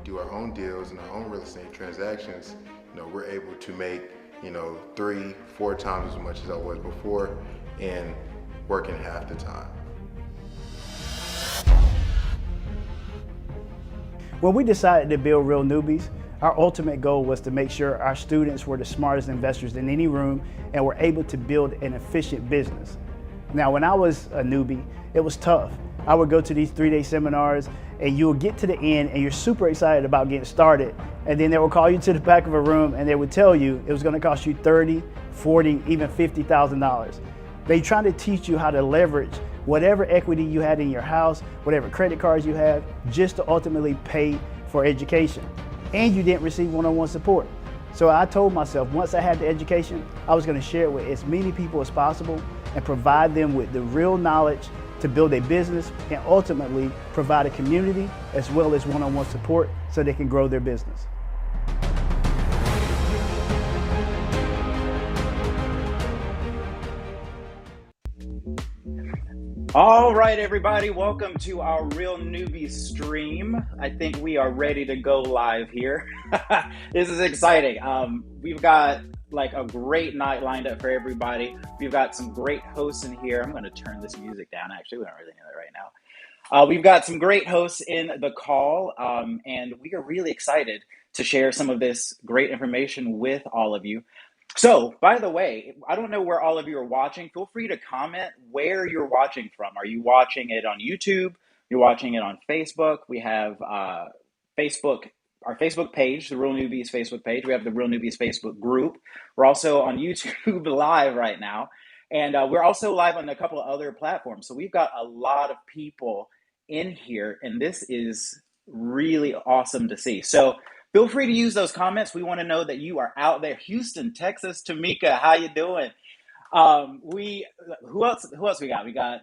do our own deals and our own real estate transactions, we're able to make, 3, 4 times as much as I was before and working half the time. When we decided to build Real Newbies, our ultimate goal was to make sure our students were the smartest investors in any room and were able to build an efficient business. Now, when I was a newbie, it was tough. I would go to these 3-day seminars and you would get to the end and you're super excited about getting started. And then they would call you to the back of a room and they would tell you it was gonna cost you $30, $40, even $50,000. They try to teach you how to leverage whatever equity you had in your house, whatever credit cards you have, just to ultimately pay for education. And you didn't receive one-on-one support. So I told myself, once I had the education, I was gonna share it with as many people as possible and provide them with the real knowledge to build a business and ultimately provide a community as well as one-on-one support so they can grow their business. All right, everybody, welcome to our Real Newbies stream. I think we are ready to go live here. This is exciting. We've got like a great night lined up for everybody. We've got some great hosts in here. I'm going to turn this music down. Actually, we don't really need that right now. We've got some great hosts in the call, and we are really excited to share some of this great information with all of you. So, by the way, I don't know where all of you are watching. Feel free to comment where you're watching from. Are you watching it on YouTube? You're watching it on Facebook? We have Facebook, our Facebook page, the Real Newbies Facebook page. We have the Real Newbies Facebook group. We're also on YouTube live right now. And we're also live on a couple of other platforms. So we've got a lot of people in here, and this is really awesome to see. So feel free to use those comments. We want to know that you are out there. Houston, Texas, Tamika, how you doing? Who else we got? We got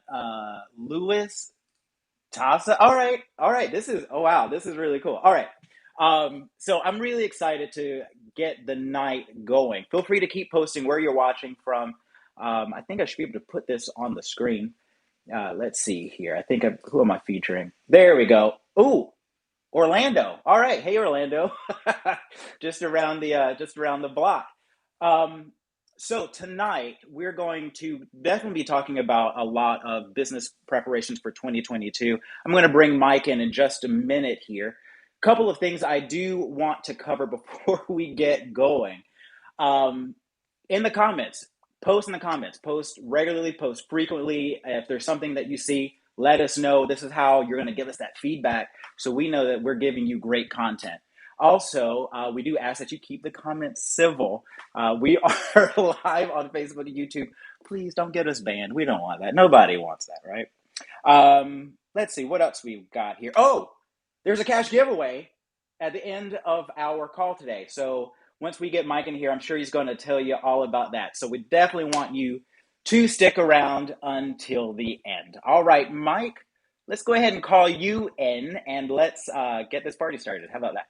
Lewis, Tasa. All right. This is really cool. All right. So I'm really excited to get the night going. Feel free to keep posting where you're watching from. I think I should be able to put this on the screen. Let's see here. Who am I featuring? There we go. Ooh. Orlando. All right. Hey, Orlando. just around the block. So tonight we're going to definitely be talking about a lot of business preparations for 2022. I'm going to bring Mike in just a minute here. A couple of things I do want to cover before we get going. In the comments, post in the comments, post regularly, post frequently. If there's something that you see, let us know. This is how you're going to give us that feedback so we know that we're giving you great content. Also, we do ask that you keep the comments civil. We are live on Facebook and YouTube. Please don't get us banned. We don't want that. Nobody wants that, right? Let's see what else we've got here. Oh, there's a cash giveaway at the end of our call today. So once we get Mike in here, I'm sure he's going to tell you all about that. So we definitely want you to stick around until the end. All right, Mike, let's go ahead and call you in and let's get this party started. How about that?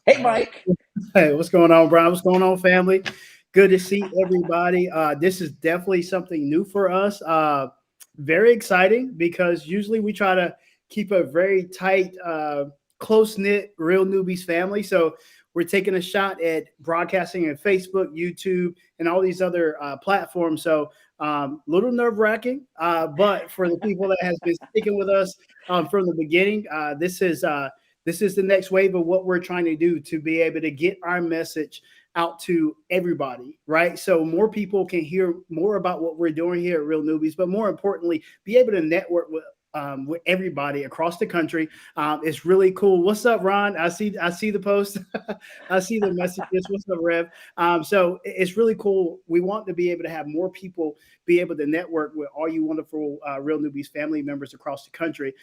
Hey, Mike. Hey, what's going on, Brian? What's going on, family? Good to see everybody. This is definitely something new for us. Very exciting because usually we try to keep a very tight, close-knit Real Newbies family. So we're taking a shot at broadcasting on Facebook, YouTube, and all these other platforms. So little nerve-wracking, but for the people that has been sticking with us from the beginning, this is the next wave of what we're trying to do to be able to get our message out to everybody, right? So more people can hear more about what we're doing here at Real Newbies, but more importantly, be able to network with everybody across the country. It's really cool. What's up, Ron? I see the post. I see the messages. What's up, Rev? So it's really cool. We want to be able to have more people be able to network with all you wonderful Real Newbies family members across the country.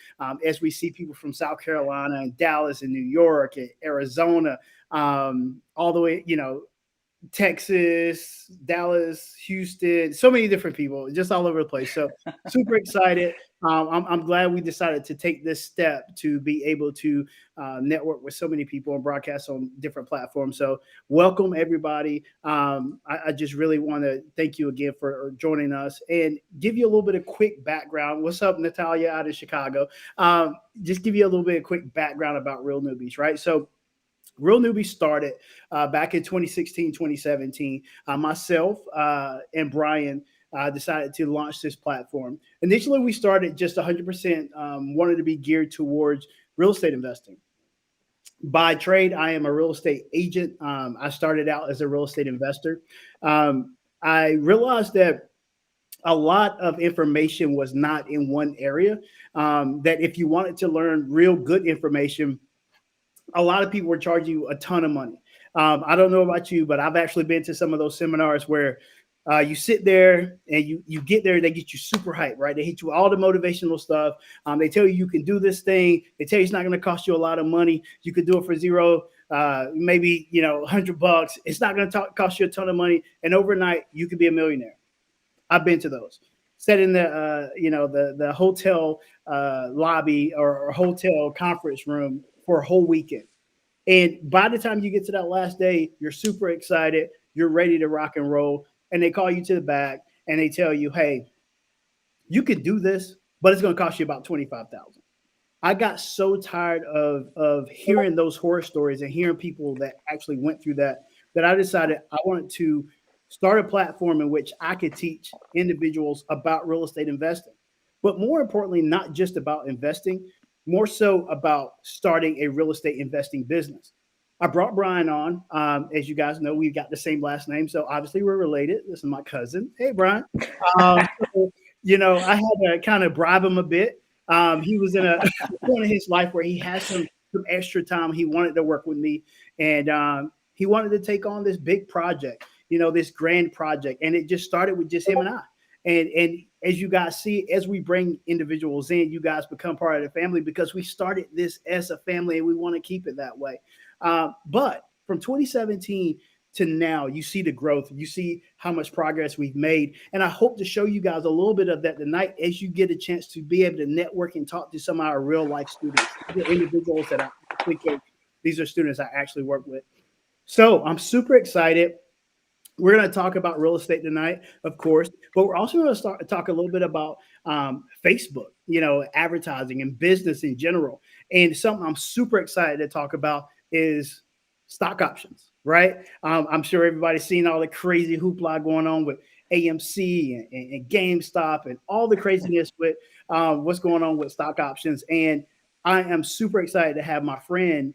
As we see people from South Carolina and Dallas and New York and Arizona, all the way, Texas, Dallas, Houston, so many different people, just all over the place. So super excited. I'm glad we decided to take this step to be able to network with so many people and broadcast on different platforms. So welcome everybody. I just really want to thank you again for joining us and give you a little bit of quick background. What's up, Natalia out of Chicago? Just give you a little bit of quick background about Real Newbies, right? So Real Newbies started back in 2016, 2017. Myself and Brian decided to launch this platform. Initially, we started just 100% wanted to be geared towards real estate investing. By trade, I am a real estate agent. I started out as a real estate investor. I realized that a lot of information was not in one area. That if you wanted to learn real good information, a lot of people were charging you a ton of money. I don't know about you, but I've actually been to some of those seminars where you sit there and you get there, they get you super hyped, right? They hit you with all the motivational stuff. They tell you can do this thing. They tell you it's not going to cost you a lot of money. You could do it for zero, maybe $100. It's not going to cost you a ton of money, and overnight you could be a millionaire. I've been to those. Sat in the hotel lobby or hotel conference room for a whole weekend. And by the time you get to that last day, you're super excited. You're ready to rock and roll. And they call you to the back and they tell you, hey, you could do this, but it's going to cost you about $25,000. I got so tired of hearing those horror stories and hearing people that actually went through that I decided I wanted to start a platform in which I could teach individuals about real estate investing. But more importantly, not just about investing, more so about starting a real estate investing business. I brought Brian on. As you guys know, we've got the same last name, so obviously we're related. This is my cousin. Hey, Brian. So, I had to kind of bribe him a bit. He was in a point in his life where he had some extra time. He wanted to work with me, and he wanted to take on this big project, this grand project, and it just started with just him and I. And as you guys see, as we bring individuals in, you guys become part of the family because we started this as a family and we want to keep it that way. But from 2017 to now, you see the growth, you see how much progress we've made. And I hope to show you guys a little bit of that tonight as you get a chance to be able to network and talk to some of our real life students, the individuals that these are students I actually work with. So I'm super excited. We're going to talk about real estate tonight, of course, but we're also going to talk a little bit about Facebook, advertising and business in general. And something I'm super excited to talk about is stock options, right? I'm sure everybody's seen all the crazy hoopla going on with AMC and GameStop and all the craziness with what's going on with stock options. And I am super excited to have my friend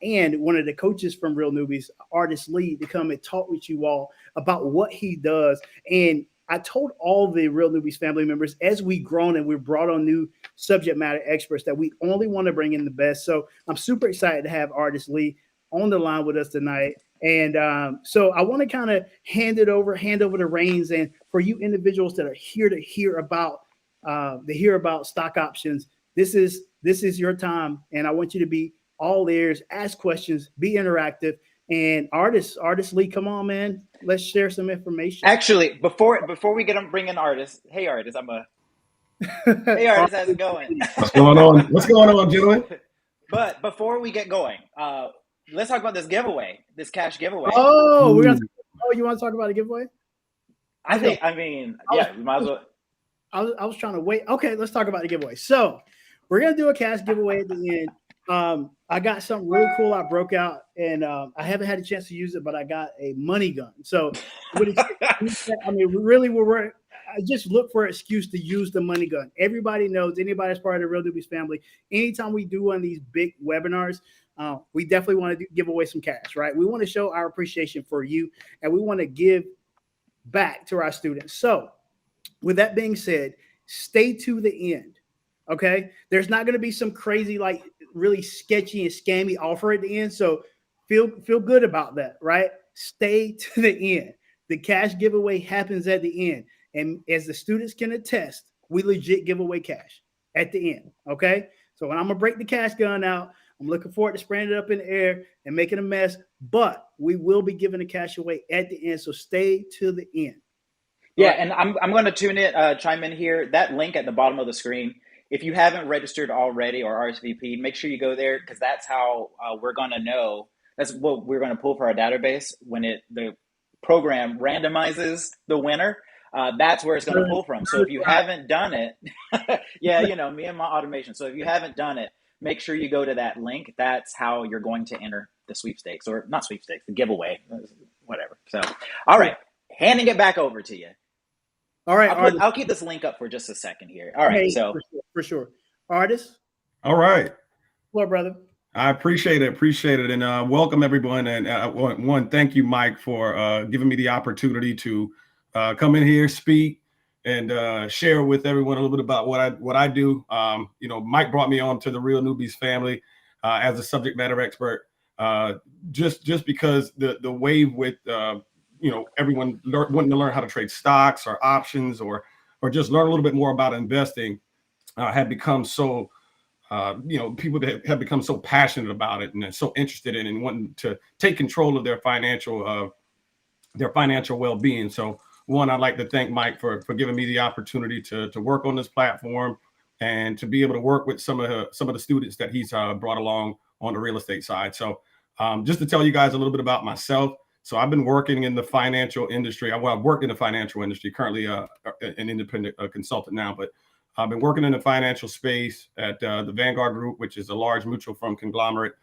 and one of the coaches from Real Newbies, Artist Lee, to come and talk with you all about what he does. And I told all the Real Newbies family members, as we've grown and we've brought on new subject matter experts, that we only want to bring in the best. So I'm super excited to have Artist Lee on the line with us tonight. And so I want to kind of hand over the reins. And for you individuals that are here to hear about stock options, this is your time. And I want you to be all ears, ask questions, be interactive. And artist Lee, come on, man. Let's share some information. Actually, before we bring in artists, hey artist, hey artist, how's it going? What's going on? What's going on, gentlemen? But before we get going, let's talk about this giveaway, this cash giveaway. Oh, you want to talk about a giveaway? You might as well. I was trying to wait. Okay, let's talk about the giveaway. So we're gonna do a cash giveaway at the end. I got something really cool I broke out, and I haven't had a chance to use it, but I got a money gun. So, I just look for an excuse to use the money gun. Everybody knows, anybody that's part of the Real Newbies family, anytime we do one of these big webinars, we definitely want to give away some cash, right? We want to show our appreciation for you, and we want to give back to our students. So, with that being said, stay to the end. Okay, there's not going to be some crazy, like really sketchy and scammy offer at the end. So feel good about that, right? Stay to the end. The cash giveaway happens at the end. And as the students can attest, we legit give away cash at the end. Okay. So when I'm going to break the cash gun out, I'm looking forward to spraying it up in the air and making a mess, but we will be giving the cash away at the end. So stay to the end. Yeah, right. And I'm going to chime in here. That link at the bottom of the screen, if you haven't registered already or RSVP, make sure you go there, because that's how we're going to know. That's what we're going to pull for our database when the program randomizes the winner. That's where it's going to pull from. So if you haven't done it, yeah, me and my automation. So if you haven't done it, make sure you go to that link. That's how you're going to enter the sweepstakes, or not sweepstakes, the giveaway, whatever. So, all right, handing it back over to you. All right, I'll keep this link up for just a second here. All right, so for sure. Artist. All right. Hello, brother. I appreciate it, and welcome everyone. And thank you, Mike, for giving me the opportunity to come in here, speak, and share with everyone a little bit about what I do. Mike brought me on to the Real Newbies family as a subject matter expert, just because the wave with everyone wanting to learn how to trade stocks or options or just learn a little bit more about investing had become so. People that have become so passionate about it and so interested in and wanting to take control of their financial well-being. So I'd like to thank Mike for giving me the opportunity to work on this platform and to be able to work with some of the students that he's brought along on the real estate side. So just to tell you guys a little bit about myself. So I've been working in the financial industry. I've worked in the financial industry, currently an independent consultant now, but I've been working in the financial space at the Vanguard Group, which is a large mutual fund conglomerate,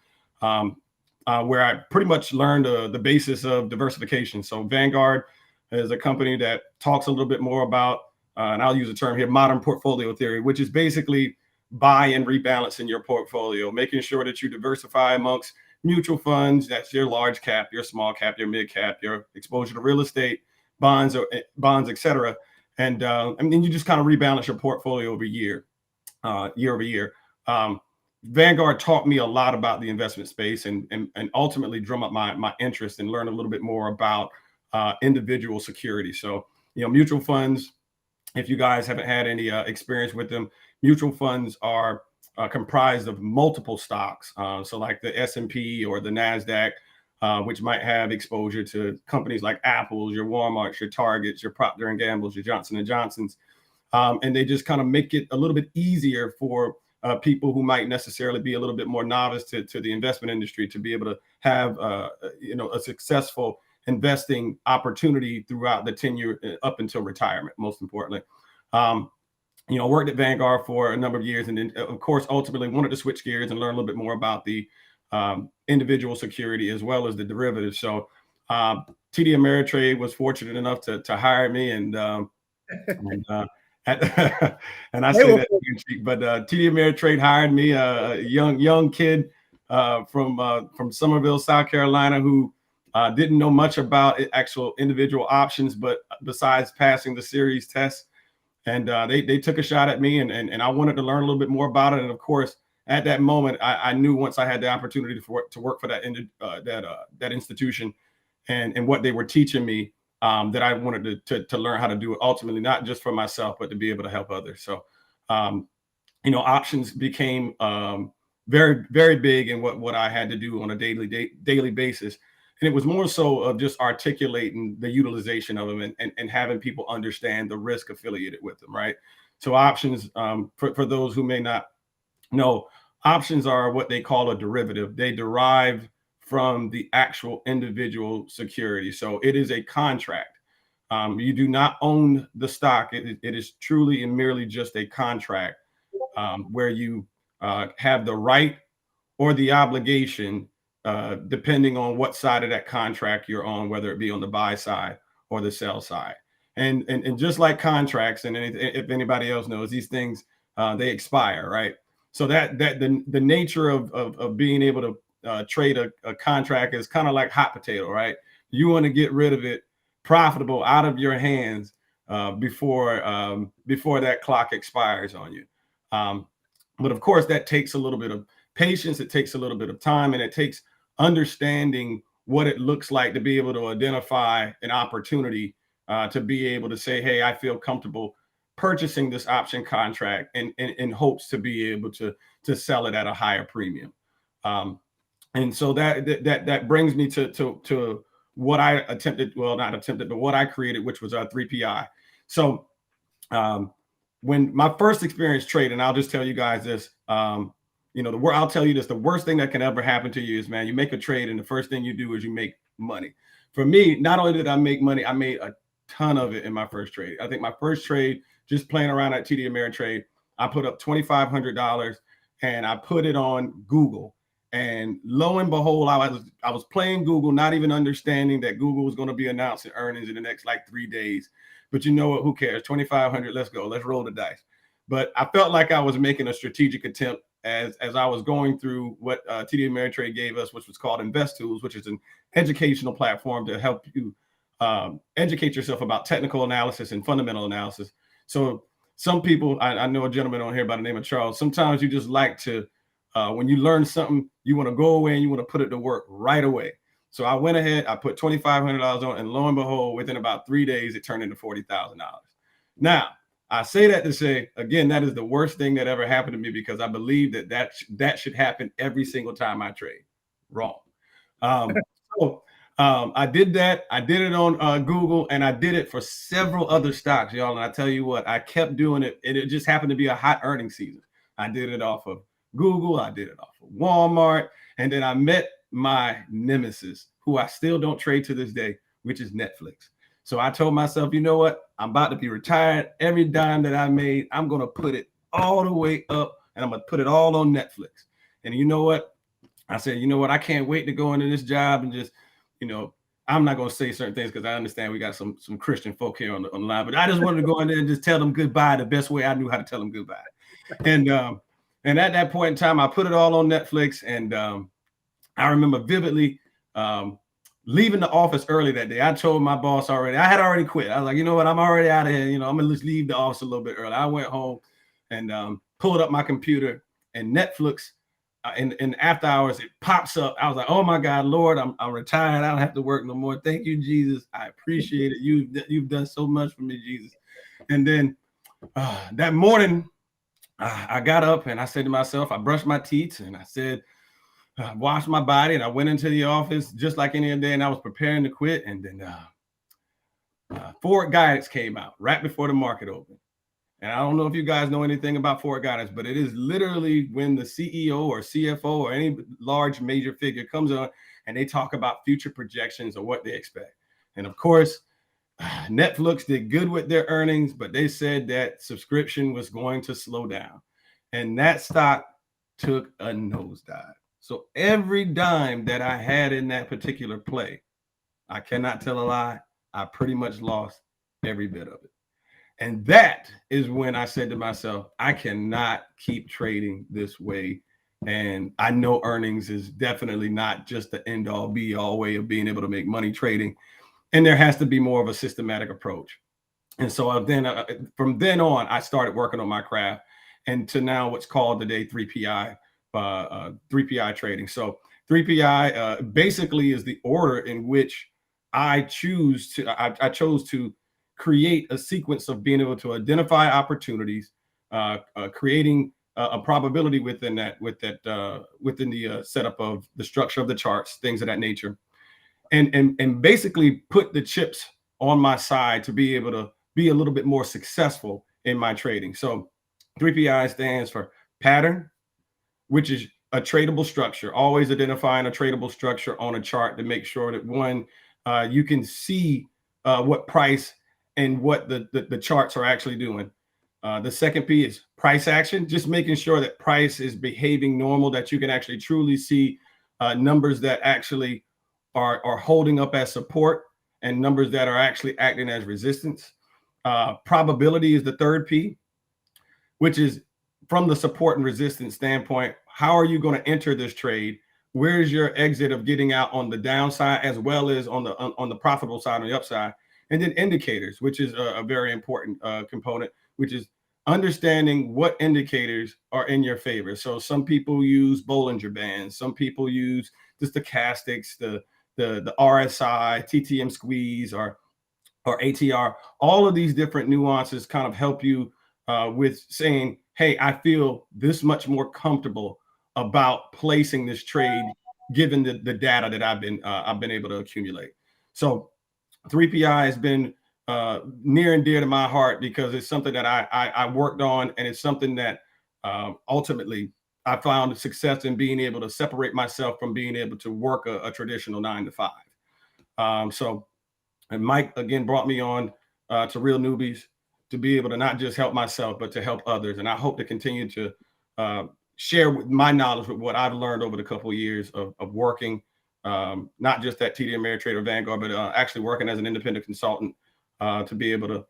where I pretty much learned the basis of diversification. So Vanguard is a company that talks a little bit more about, and I'll use the term here, modern portfolio theory, which is basically buy and rebalance in your portfolio, making sure that you diversify amongst mutual funds. That's your large cap, your small cap, your mid cap, your exposure to real estate, bonds, et cetera. And then you just kind of rebalance your portfolio year over year. Vanguard taught me a lot about the investment space and ultimately drum up my interest and learn a little bit more about individual security. So, mutual funds, if you guys haven't had any experience with them, mutual funds are comprised of multiple stocks. So like the S&P or the NASDAQ, which might have exposure to companies like Apple's, your Walmart's, your Target's, your Procter & Gamble's, your Johnson & Johnson's. And they just kind of make it a little bit easier for people who might necessarily be a little bit more novice to the investment industry to be able to have a successful investing opportunity throughout the tenure up until retirement, most importantly. Worked at Vanguard for a number of years, and then, of course, ultimately wanted to switch gears and learn a little bit more about the individual security as well as the derivatives. So TD Ameritrade was fortunate enough to hire me, and I say that, but TD Ameritrade hired me, a young kid from Somerville, South Carolina, who didn't know much about actual individual options, but besides passing the series test. And they took a shot at me, and I wanted to learn a little bit more about it. And of course, at that moment, I knew once I had the opportunity to work for that institution and what they were teaching me, that I wanted to learn how to do it ultimately, not just for myself, but to be able to help others. So, options became very, very big in what I had to do on a daily basis. And it was more so of just articulating the utilization of them and having people understand the risk affiliated with them, right? So options, for those who may not know, options are what they call a derivative. They derive from the actual individual security. So it is a contract. You do not own the stock. It is truly and merely just a contract where you have the right or the obligation, depending on what side of that contract you're on, whether it be on the buy side or the sell side. And just like contracts, and if anybody else knows, these things, they expire, right? So that the nature of being able to trade a contract is kind of like hot potato, right? You want to get rid of it profitable out of your hands before that clock expires on you. But of course, that takes a little bit of patience. It takes a little bit of time, and it takes understanding what it looks like to be able to identify an opportunity, to be able to say, hey, I feel comfortable purchasing this option contract in hopes to be able to sell it at a higher premium. And so that brings me to what I attempted, well, not attempted, but what I created, which was 3PI. So when my first experience trading, I'll just tell you guys this, I'll tell you this, the worst thing that can ever happen to you is, man, you make a trade and the first thing you do is you make money. For me, not only did I make money, I made a ton of it in my first trade. I think my first trade, just playing around at TD Ameritrade, I put up $2,500 and I put it on Google. And lo and behold, I was playing Google, not even understanding that Google was going to be announcing earnings in the next like 3 days. But you know what? Who cares? 2,500. Let's go. Let's roll the dice. But I felt like I was making a strategic attempt as I was going through what TD Ameritrade gave us, which was called Invest Tools, which is an educational platform to help you educate yourself about technical analysis and fundamental analysis. So some people, I know a gentleman on here by the name of Charles. Sometimes you just like to, when you learn something, you want to go away and you want to put it to work right away. So I went ahead, I put $2,500 on, and lo and behold, within about 3 days, it turned into $40,000. Now, I say that to say, again, that is the worst thing that ever happened to me, because I believe that should happen every single time I trade. Wrong. I did that. I did it on Google, and I did it for several other stocks, y'all. And I tell you what, I kept doing it, and it just happened to be a hot earnings season. I did it off of Google. I did it off of Walmart. And then I met my nemesis, who I still don't trade to this day, which is Netflix. So I told myself, you know what? I'm about to be retired. Every dime that I made, I'm going to put it all the way up, and I'm going to put it all on Netflix. And you know what? I said, you know what? I can't wait to go into this job and just, I'm not going to say certain things because I understand we got some Christian folk here on the line, but I just wanted to go in there and just tell them goodbye the best way I knew how to tell them goodbye. And at that point in time, I put it all on Netflix. And I remember vividly leaving the office early that day. I told my boss already, I had already quit. I was like, you know what? I'm already out of here. I'm going to just leave the office a little bit early. I went home and pulled up my computer, and Netflix in after hours, it pops up. I was like, oh my God, Lord, I'm retired. I don't have to work no more. Thank you, Jesus. I appreciate it. You've done so much for me, Jesus. And then that morning, I got up and I said to myself, I brushed my teeth and I said, washed my body, and I went into the office just like any other day, and I was preparing to quit. And then forward guidance came out right before the market opened. And I don't know if you guys know anything about forward guidance, but it is literally when the CEO or CFO or any large major figure comes on and they talk about future projections or what they expect. And of course, Netflix did good with their earnings, but they said that subscription was going to slow down. And that stock took a nosedive. So every dime that I had in that particular play, I cannot tell a lie, I pretty much lost every bit of it. And that is when I said to myself, I cannot keep trading this way. And I know earnings is definitely not just the end all be all way of being able to make money trading. And there has to be more of a systematic approach. And so from then on, I started working on my craft, and to now what's called today 3PI, 3PI trading. So 3PI basically is the order in which I chose to create a sequence of being able to identify opportunities, creating a probability within the setup of the structure of the charts, things of that nature, and basically put the chips on my side to be able to be a little bit more successful in my trading. So 3PI stands for pattern, which is a tradable structure, always identifying a tradable structure on a chart to make sure that one, you can see what price and what the charts are actually doing. The second P is price action, just making sure that price is behaving normal, that you can actually truly see numbers that actually are holding up as support and numbers that are actually acting as resistance. Probability is the third P, which is from the support and resistance standpoint. How are you going to enter this trade? Where's your exit of getting out on the downside as well as on the profitable side, on the upside? And then indicators, which is a very important component, which is understanding what indicators are in your favor. So some people use Bollinger Bands, some people use the stochastics, the RSI, TTM squeeze, or ATR. All of these different nuances kind of help you with saying, hey, I feel this much more comfortable about placing this trade, given the data that I've been able to accumulate. So 3PI has been near and dear to my heart because it's something that I worked on, and it's something that ultimately I found success in being able to separate myself from being able to work a traditional 9 to 5. So, and Mike again brought me on to Real Newbies to be able to not just help myself, but to help others. And I hope to continue to share with my knowledge with what I've learned over the couple of years of working, not just at TD Ameritrade or Vanguard, but actually working as an independent consultant to be able to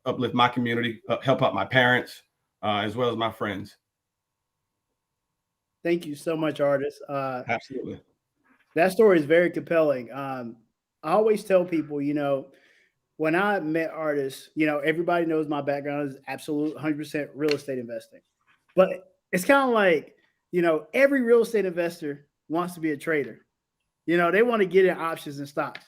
uplift my community, help out my parents, as well as my friends. Thank you so much, Artis. Absolutely. That story is very compelling. I always tell people, when I met Artis, everybody knows my background is absolute 100% real estate investing. But it's kind of like, every real estate investor wants to be a trader. They want to get in options and stocks.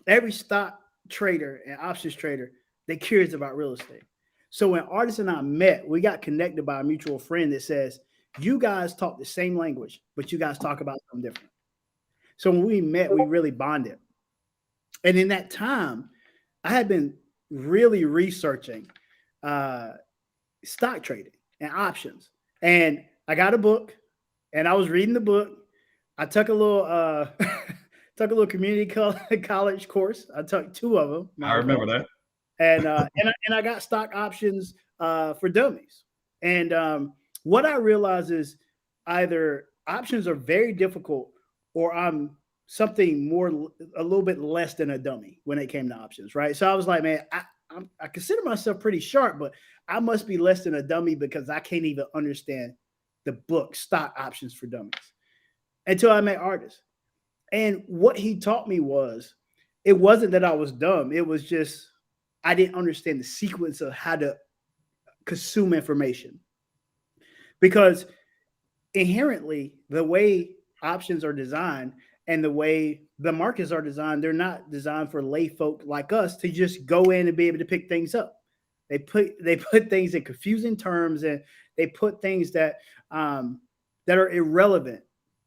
Every stock trader and options trader, they're curious about real estate. So when Artis and I met, we got connected by a mutual friend that says, you guys talk the same language, but you guys talk about something different. So when we met, we really bonded. And in that time, I had been really researching stock trading and options. And I got a book, and I was reading the book. I took a little community college course. I took 2 of them. I remember that. And I got stock options for dummies. And what I realized is either options are very difficult, or I'm something a little bit less than a dummy when it came to options, right? So I was like, man, I consider myself pretty sharp, but I must be less than a dummy because I can't even understand the book Stock Options for Dummies until I met Artis. And what he taught me it wasn't that I was dumb. It was just I didn't understand the sequence of how to consume information. Because inherently, the way options are designed and the way the markets are designed, they're not designed for lay folk like us to just go in and be able to pick things up. They put things in confusing terms, and they put things that are irrelevant.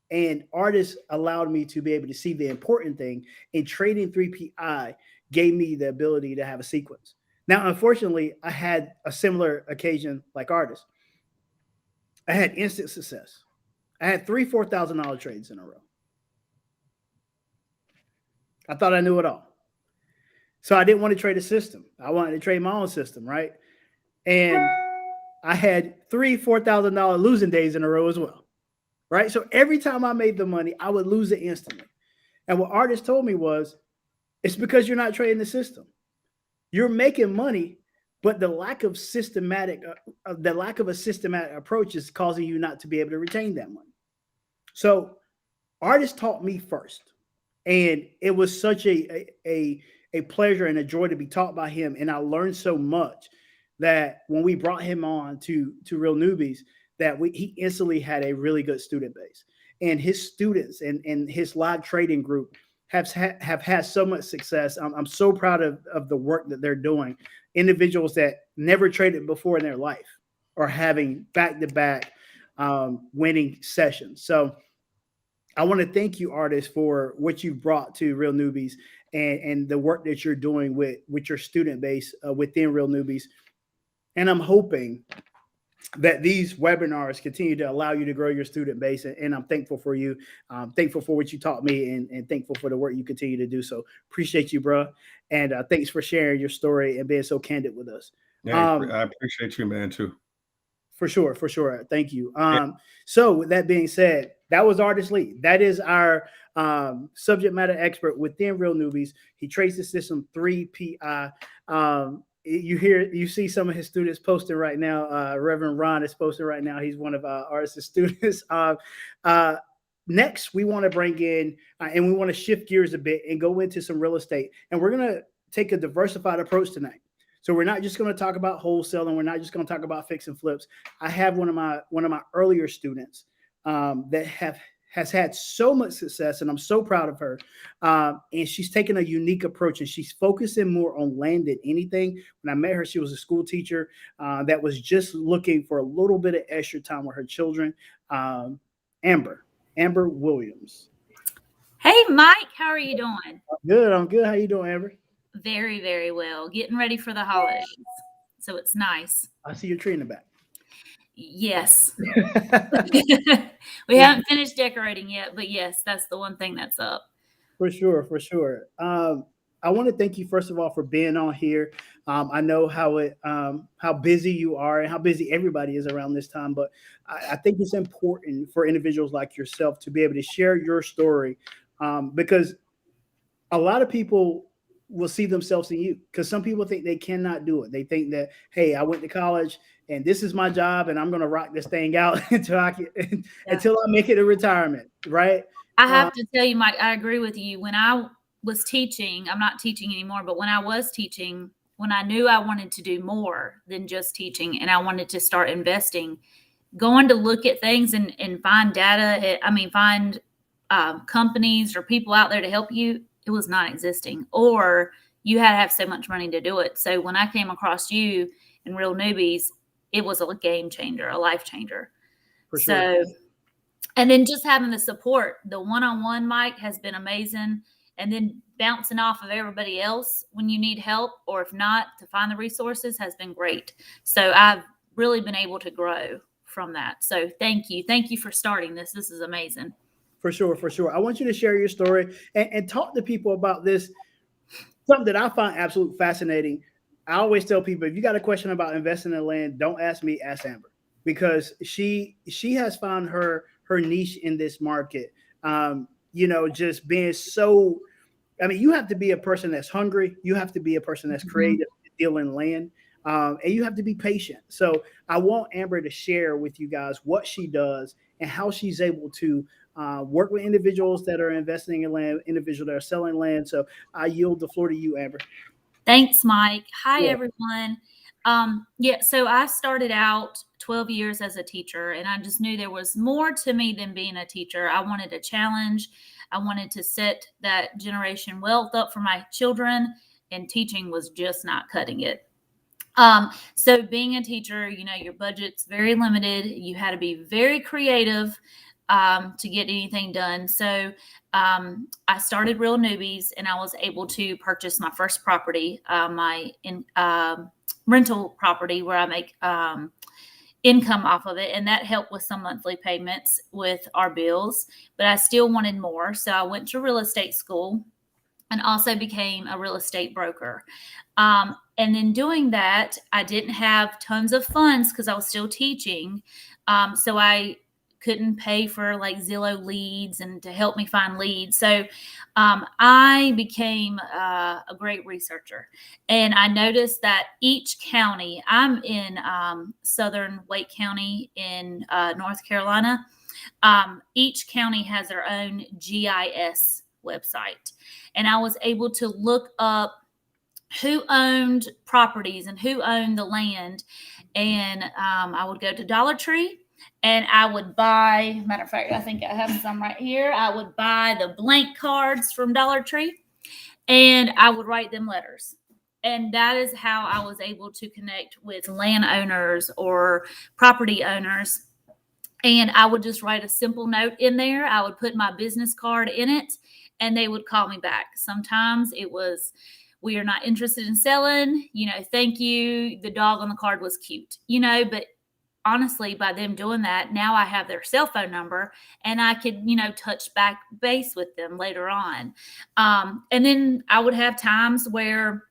And Artis allowed me to be able to see the important thing. In trading 3PI gave me the ability to have a sequence. Now, unfortunately, I had a similar occasion like Artis. I had instant success. I had 3 $4,000 trades in a row. I thought I knew it all. So I didn't want to trade a system. I wanted to trade my own system, right? And I had 3 $4,000 losing days in a row as well, right? So every time I made the money, I would lose it instantly. And what Artis told me was, it's because you're not trading the system. You're making money, but the lack of a systematic approach is causing you not to be able to retain that money. So Artis taught me first. And it was such a pleasure and a joy to be taught by him. And I learned so much that when we brought him on to Real Newbies, that he instantly had a really good student base. And his students and his live trading group have had so much success. I'm so proud of the work that they're doing. Individuals that never traded before in their life are having back-to-back winning sessions. So I want to thank you, Artis, for what you've brought to Real Newbies and the work that you're doing with your student base within Real Newbies. And I'm hoping that these webinars continue to allow you to grow your student base. And I'm thankful for you. I'm thankful for what you taught me and thankful for the work you continue to do. So appreciate you, bro. And thanks for sharing your story and being so candid with us. Yeah, I appreciate you, man, too. For sure. Thank you. So with that being said, that was Artis Lee. That is our subject matter expert within Real Newbies. He trades the system 3PI. You see some of his students posting right now. Reverend Ron is posting right now. He's one of Artis' students. Next, we want to bring in and we want to shift gears a bit and go into some real estate. And we're going to take a diversified approach tonight. So we're not just going to talk about wholesale, and we're not just going to talk about fix and flips. I have one of my earlier students that has had so much success, and I'm so proud of her. And she's taken a unique approach, and she's focusing more on land than anything. When I met her, she was a school teacher that was just looking for a little bit of extra time with her children. Amber Williams. Hey, Mike, how are you doing? Good. I'm good. How you doing, Amber? Very, very well. Getting ready for the holidays. So it's nice. I see your tree in the back. Yes. We haven't finished decorating yet, but yes, that's the one thing that's up. For sure. I want to thank you first of all for being on here. I know how busy you are and how busy everybody is around this time, but I think it's important for individuals like yourself to be able to share your story because a lot of people will see themselves in you, because some people think they cannot do it. They think that, hey, I went to college and this is my job and I'm going to rock this thing out until I make it a retirement, right? I have to tell you, Mike, I agree with you. When I was teaching, I'm not teaching anymore, but when I was teaching, when I knew I wanted to do more than just teaching and I wanted to start investing, going to look at things and find data, find companies or people out there to help you, it was non-existing, or you had to have so much money to do it. So when I came across you in Real Newbies, it was a game changer, a life changer. For sure. So, and then just having the support, the one-on-one, Mike, has been amazing. And then bouncing off of everybody else when you need help, or if not, to find the resources has been great. So I've really been able to grow from that. So thank you. Thank you for starting this. This is amazing. For sure. I want you to share your story and talk to people about this. Something that I find absolutely fascinating. I always tell people, if you got a question about investing in land, don't ask me, ask Amber, because she has found her niche in this market. Just being so, you have to be a person that's hungry. You have to be a person that's creative, deal in land, and you have to be patient. So I want Amber to share with you guys what she does and how she's able to work with individuals that are investing in land, individuals that are selling land. So I yield the floor to you, Amber. Thanks, Mike. Hi, everyone. So I started out 12 years as a teacher, and I just knew there was more to me than being a teacher. I wanted a challenge. I wanted to set that generation wealth up for my children, and teaching was just not cutting it. So being a teacher, your budget's very limited. You had to be very creative to get anything done. So I started Real Newbies, and I was able to purchase my first property, my rental property, where I make income off of it. And that helped with some monthly payments with our bills. But I still wanted more. So I went to real estate school and also became a real estate broker. And then doing that, I didn't have tons of funds because I was still teaching. So I couldn't pay for like Zillow leads and to help me find leads. So I became a great researcher, and I noticed that each county, I'm in Southern Wake County in North Carolina. Each county has their own GIS website, and I was able to look up who owned properties and who owned the land. And I would go to Dollar Tree, and I would buy, matter of fact, I think I have some right here. I would buy the blank cards from Dollar Tree, and I would write them letters. And that is how I was able to connect with landowners or property owners. And I would just write a simple note in there. I would put my business card in it, and they would call me back. Sometimes it was, we are not interested in selling, thank you. The dog on the card was cute, but honestly, by them doing that, now I have their cell phone number, and I could, touch back base with them later on. And then I would have times where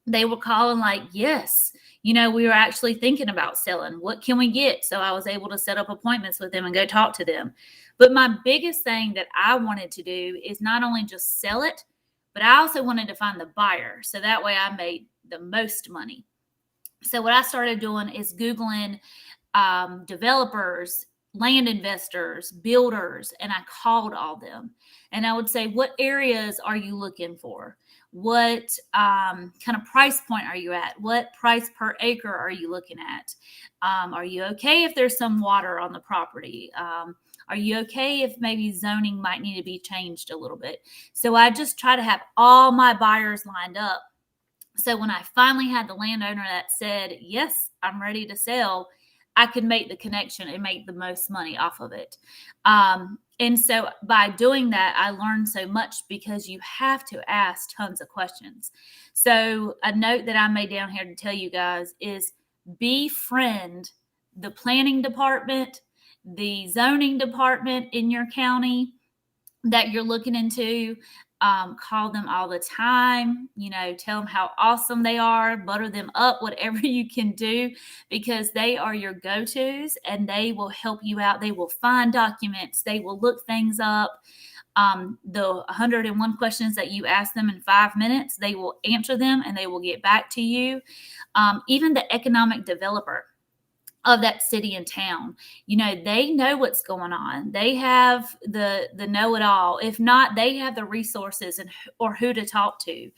they were calling like, yes, we were actually thinking about selling. What can we get? So I was able to set up appointments with them and go talk to them. But my biggest thing that I wanted to do is not only just sell it, but I also wanted to find the buyer. So that way I made the most money. So what I started doing is Googling developers, land investors, builders, and I called all them. And I would say, what areas are you looking for? What kind of price point are you at? What price per acre are you looking at? Are you okay if there's some water on the property? Are you okay if maybe zoning might need to be changed a little bit? So I just try to have all my buyers lined up. So when I finally had the landowner that said, yes, I'm ready to sell, I could make the connection and make the most money off of it. And so by doing that, I learned so much, because you have to ask tons of questions. So a note that I made down here to tell you guys is befriend the planning department, the zoning department in your county that you're looking into. Call them all the time, tell them how awesome they are, butter them up, whatever you can do, because they are your go-tos and they will help you out. They will find documents. They will look things up. The 101 questions that you ask them in 5 minutes, they will answer them and they will get back to you. Even the economic developer of that city and town, they know what's going on. They have the know-it-all. If not, they have the resources or who to talk to.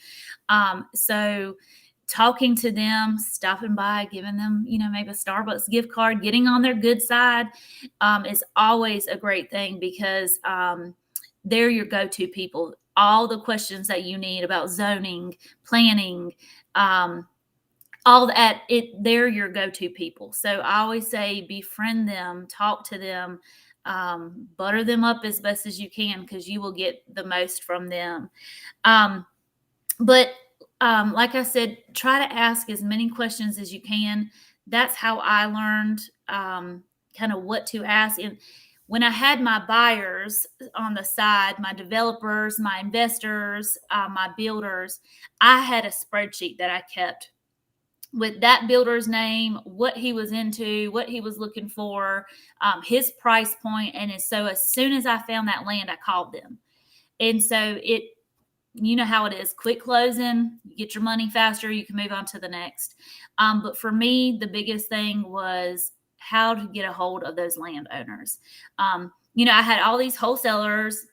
So talking to them, stopping by, giving them, maybe a Starbucks gift card, getting on their good side is always a great thing, because they're your go-to people. All the questions that you need about zoning, planning, all that, they're your go-to people. So I always say befriend them, talk to them, butter them up as best as you can, because you will get the most from them. But like I said, try to ask as many questions as you can. That's how I learned kind of what to ask. And when I had my buyers on the side, my developers, my investors, my builders, I had a spreadsheet that I kept with that builder's name, what he was into, what he was looking for, his price point. And so as soon as I found that land, I called them. And so you know how it is, quick closing, you get your money faster, you can move on to the next. But for me, the biggest thing was how to get a hold of those landowners. I had all these wholesalers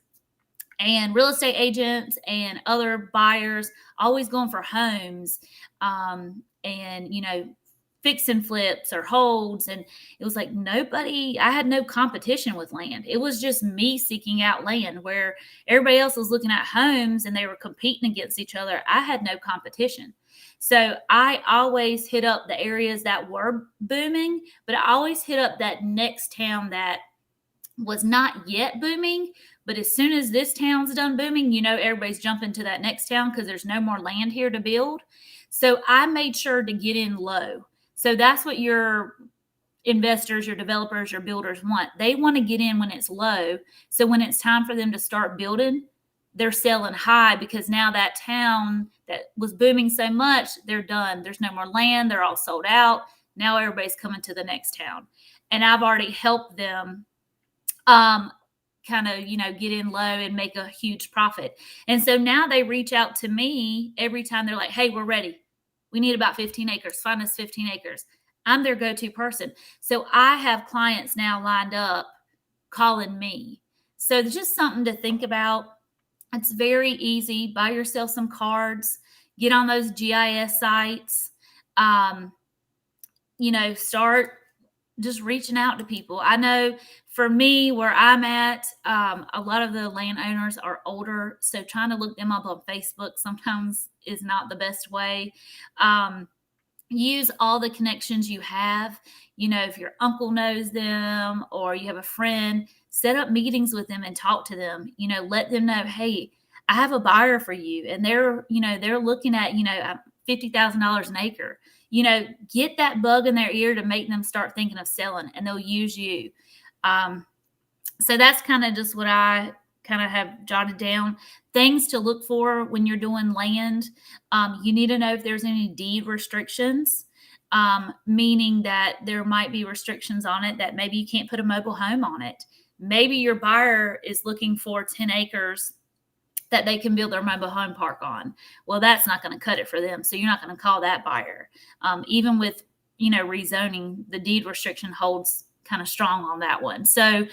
and real estate agents and other buyers always going for homes, and fix and flips or holds. And it was like I had no competition with land. It was just me seeking out land, where everybody else was looking at homes and they were competing against each other. I had no competition. So I always hit up the areas that were booming, but I always hit up that next town that was not yet booming. But as soon as this town's done booming, everybody's jumping to that next town because there's no more land here to build. So I made sure to get in low. So that's what your investors, your developers, your builders want. They want to get in when it's low. So when it's time for them to start building, they're selling high, because now that town that was booming so much, they're done. There's no more land. They're all sold out. Now everybody's coming to the next town. And I've already helped them kind of, get in low and make a huge profit. And so now they reach out to me every time. They're like, hey, we're ready. We need about 15 acres. Find us 15 acres. I'm their go-to person. So I have clients now lined up calling me. So it's just something to think about. It's very easy. Buy yourself some cards. Get on those GIS sites. Start just reaching out to people. I know for me, where I'm at, a lot of the landowners are older. So trying to look them up on Facebook sometimes is not the best way. Use all the connections you have. If your uncle knows them or you have a friend, set up meetings with them and talk to them. Let them know, hey, I have a buyer for you. And they're looking at, $50,000 an acre. Get that bug in their ear to make them start thinking of selling, and they'll use you. So that's kind of just what I kind of have jotted down. Things to look for when you're doing land. You need to know if there's any deed restrictions, meaning that there might be restrictions on it that maybe you can't put a mobile home on it. Maybe your buyer is looking for 10 acres that they can build their mobile home park on. Well, that's not going to cut it for them. So you're not going to call that buyer. Even with, rezoning, the deed restriction holds kind of strong on that one. So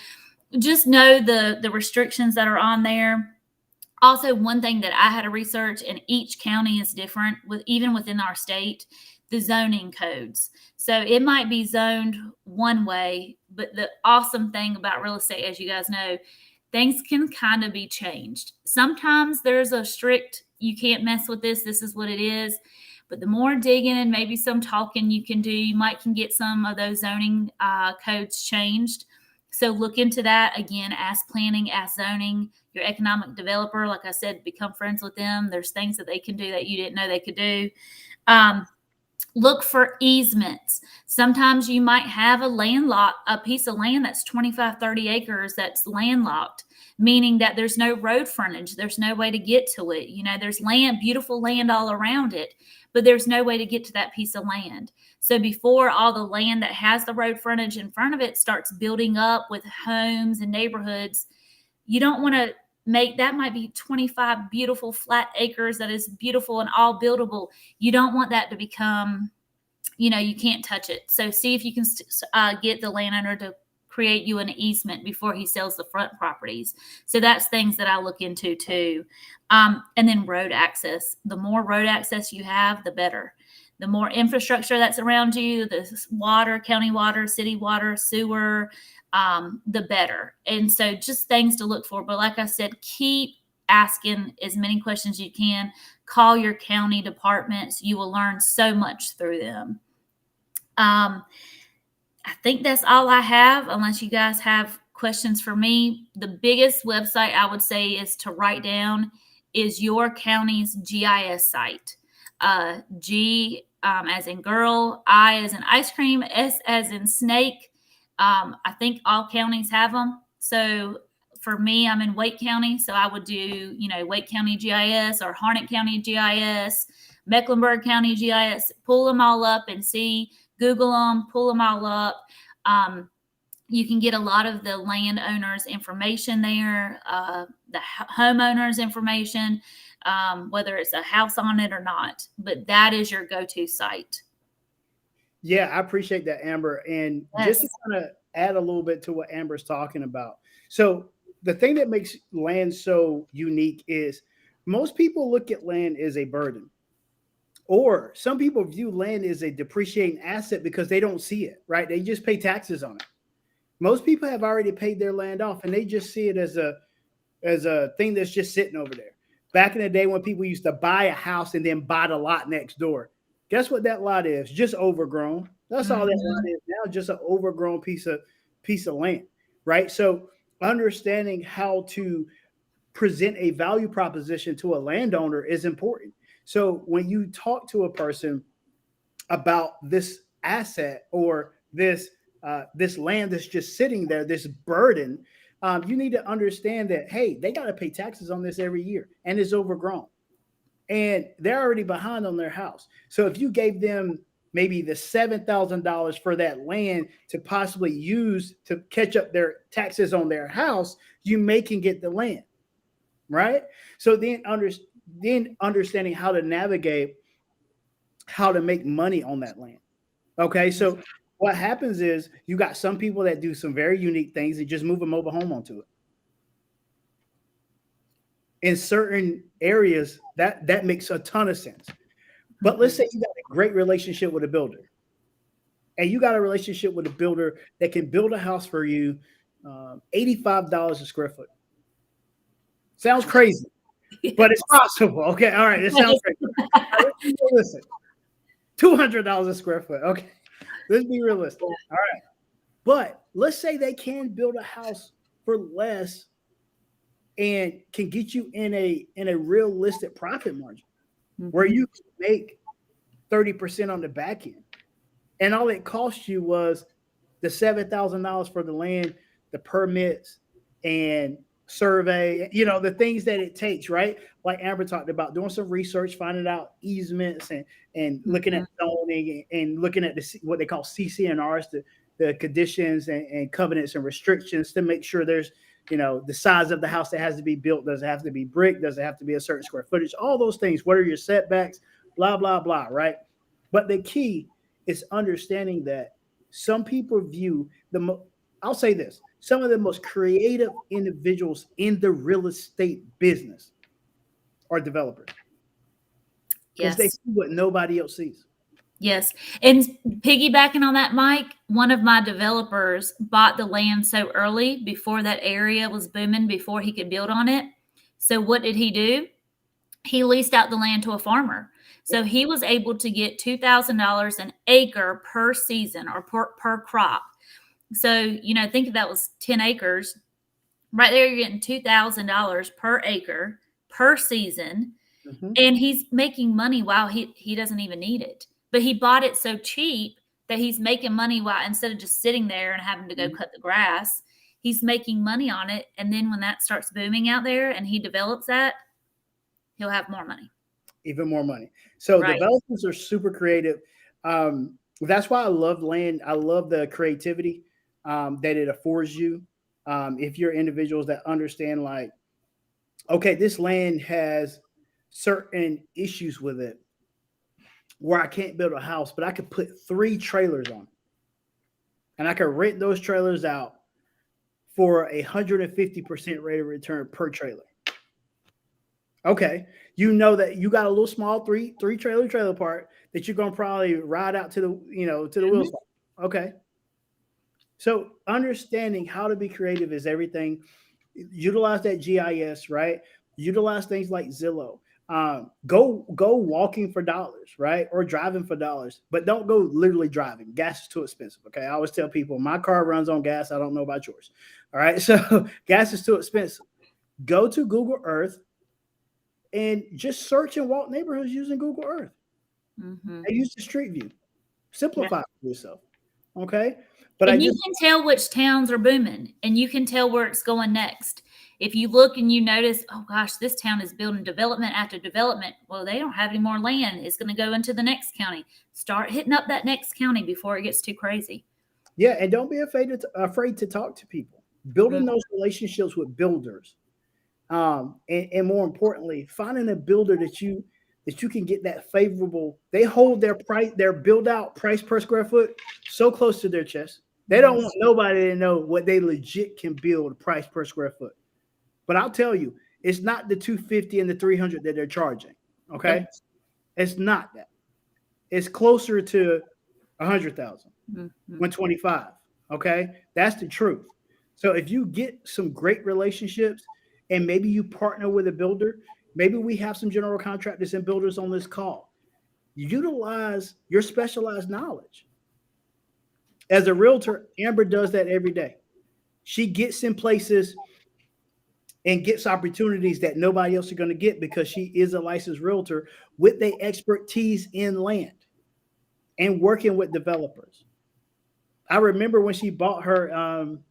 just know the restrictions that are on there. Also, one thing that I had to research, and each county is different, even within our state, the zoning codes. So it might be zoned one way, but the awesome thing about real estate, as you guys know, things can kind of be changed. Sometimes there's a strict, you can't mess with this, this is what it is. But the more digging and maybe some talking you can do, you might can get some of those zoning codes changed. So look into that. Again, ask planning, ask zoning, your economic developer. Like I said, become friends with them. There's things that they can do that you didn't know they could do. Look for easements. Sometimes you might have a piece of land that's 25, 30 acres that's landlocked, meaning that there's no road frontage. There's no way to get to it. You know, there's land, beautiful land all around it, but there's no way to get to that piece of land. So before all the land that has the road frontage in front of it starts building up with homes and neighborhoods, you don't want to make that might be 25 beautiful flat acres that is beautiful and all buildable. You don't want that to become, you know, you can't touch it. So see if you can get the landowner to create you an easement before he sells the front properties. So that's things that I look into too. And then road access. The more road access you have, the better. The more infrastructure that's around you, the water, county water, city water, sewer, the better. And so just things to look for. But like I said, keep asking as many questions as you can. Call your county departments. You will learn so much through them. I think that's all I have, unless you guys have questions for me. The biggest website I would say is to write down is your county's GIS site. G as in girl, I as in ice cream, S as in snake. I think all counties have them. So for me, I'm in Wake County, so I would do, you know, Wake County GIS or Harnett County GIS, Mecklenburg County GIS, pull them all up and see, Google them, pull them all up. You can get a lot of the landowners' information there, the homeowners' information, whether it's a house on it or not. But that is your go-to site. Yeah, I appreciate that, Amber. And just to kind of add a little bit to what Amber's talking about. So the thing that makes land so unique is most people look at land as a burden. Or some people view land as a depreciating asset because they don't see it, right? They just pay taxes on it. Most people have already paid their land off and they just see it as a thing that's just sitting over there. Back in the day when people used to buy a house and then buy the lot next door, guess what that lot is? Just overgrown. That's all that lot is now, just an overgrown piece of land, right? So understanding how to present a value proposition to a landowner is important. So when you talk to a person about this asset or this land that's just sitting there, this burden, you need to understand that, hey, they got to pay taxes on this every year and it's overgrown and they're already behind on their house. So if you gave them maybe the $7,000 for that land to possibly use to catch up their taxes on their house, you can get the land, right? So then understanding how to navigate, how to make money on that land. Okay, so what happens is you got some people that do some very unique things and just move a mobile home onto it. In certain areas, that makes a ton of sense. But let's say you got a great relationship with a builder, and you got a relationship with a builder that can build a house for you, $85 a square foot. Sounds crazy, but it's possible. Okay, all right, it sounds crazy. Listen, $200 a square foot. Okay, let's be realistic. All right, but let's say they can build a house for less and can get you in a realistic profit margin where you can make 30% on the back end. And all it cost you was the $7,000 for the land, the permits and survey, you know, the things that it takes, right? Like Amber talked about, doing some research, finding out easements and looking at zoning and looking at what they call CCNRs, the conditions and covenants and restrictions to make sure there's, you know, the size of the house that has to be built. Does it have to be brick? Does it have to be a certain square footage? All those things. What are your setbacks? Blah, blah, blah, right? But the key is understanding that some people view I'll say this, some of the most creative individuals in the real estate business are developers because Yes. they see what nobody else sees. Yes. And piggybacking on that, Mike, one of my developers bought the land so early before that area was booming, before he could build on it. So what did he do? He leased out the land to a farmer. So he was able to get $2,000 an acre per season or per crop. So, you know, think if that was 10 acres. Right there, you're getting $2,000 per acre per season. Mm-hmm. And he's making money while he doesn't even need it. But he bought it so cheap that he's making money while, instead of just sitting there and having to go cut the grass, he's making money on it. And then when that starts booming out there and he develops that, he'll have more money. Even more money. So Right. developers are super creative. That's why I love land. I love the creativity that it affords you. If you're individuals that understand, like, okay, this land has certain issues with it where I can't build a house, but I could put 3 trailers on it. And I could rent those trailers out for 150% rate of return per trailer. Okay. You know that you got a little small three trailer park that you're going to probably ride out to the wheels. Okay. So understanding how to be creative is everything. Utilize that GIS, right? Utilize things like Zillow. Go walking for dollars, right? Or driving for dollars, but don't go literally driving. Gas is too expensive. Okay. I always tell people my car runs on gas. I don't know about yours. All right. So gas is too expensive. Go to Google Earth and just search and walk neighborhoods using Google Earth. Mm-hmm. And use the Street View. Simplify it for yourself. Okay. But you can tell which towns are booming, and you can tell where it's going next. If you look and you notice, oh gosh, this town is building development after development. Well, they don't have any more land. It's going to go into the next county. Start hitting up that next county before it gets too crazy. Yeah, and don't be afraid to talk to people. Building those relationships with builders, and more importantly, finding a builder that you can get that favorable. They hold their build out price per square foot so close to their chest. They don't want nobody to know what they legit can build price per square foot. But I'll tell you, it's not the $250 and the $300 that they're charging. Okay, Yep. It's not that. It's closer to 100,000, 125. Okay, that's the truth. So if you get some great relationships, and maybe you partner with a builder, maybe we have some general contractors and builders on this call. Utilize your specialized knowledge. As a realtor, Amber does that every day. She gets in places and gets opportunities that nobody else is going to get because she is a licensed realtor with the expertise in land and working with developers. I remember when she bought one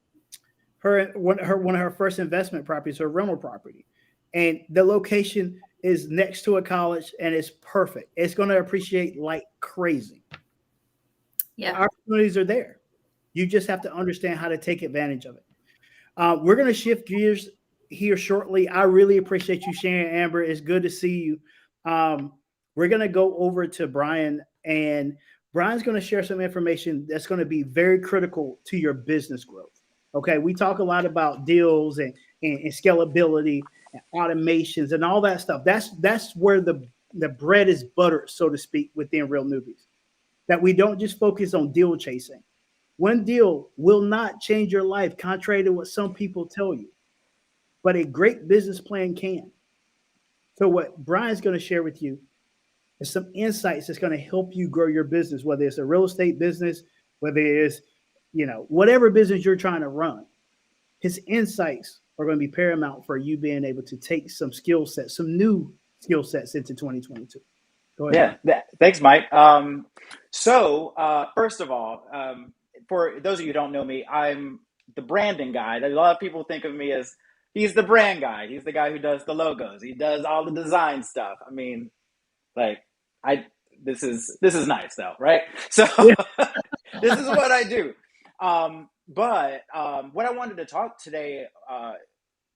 of her first investment properties, her rental property, and the location is next to a college and it's perfect. It's going to appreciate like crazy. Yeah, the opportunities are there. You just have to understand how to take advantage of it. We're going to shift gears here shortly. I really appreciate you sharing, Amber. It's good to see you. We're going to go over to Brian, and Brian's going to share some information that's going to be very critical to your business growth. Okay, we talk a lot about deals and scalability and automations and all that stuff. That's where the bread is buttered, so to speak, within Real Newbies. That we don't just focus on deal chasing. One deal will not change your life, contrary to what some people tell you, but a great business plan can. So what Brian's going to share with you is some insights that's going to help you grow your business, whether it's a real estate business, whether it's, whatever business you're trying to run. His insights are going to be paramount for you being able to take some skill sets, some new skill sets into 2022. Go ahead. Yeah, thanks, Mike. First of all, for those of you who don't know me, I'm the branding guy. A lot of people think of me as he's the brand guy. He's the guy who does the logos. He does all the design stuff. I mean, this is nice though, right? So this is what I do. But what I wanted to talk today,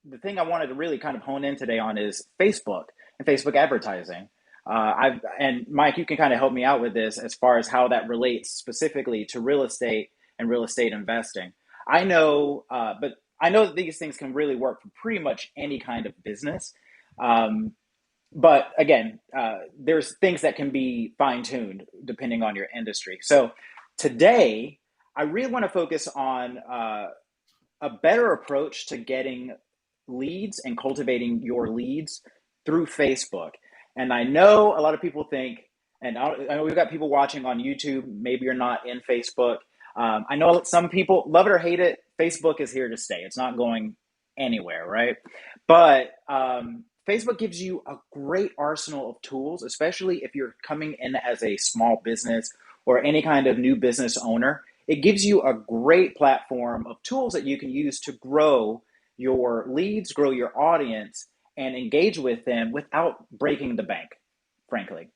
the thing I wanted to really kind of hone in today on is Facebook and Facebook advertising. And Mike, you can kind of help me out with this as far as how that relates specifically to real estate and real estate investing. I know that these things can really work for pretty much any kind of business. but again, there's things that can be fine-tuned depending on your industry. So today, I really want to focus on a better approach to getting leads and cultivating your leads through Facebook. And I know a lot of people think, and I know we've got people watching on YouTube, maybe you're not in Facebook. I know some people, love it or hate it, Facebook is here to stay. It's not going anywhere, right? But Facebook gives you a great arsenal of tools, especially if you're coming in as a small business or any kind of new business owner. It gives you a great platform of tools that you can use to grow your leads, grow your audience, and engage with them without breaking the bank, frankly.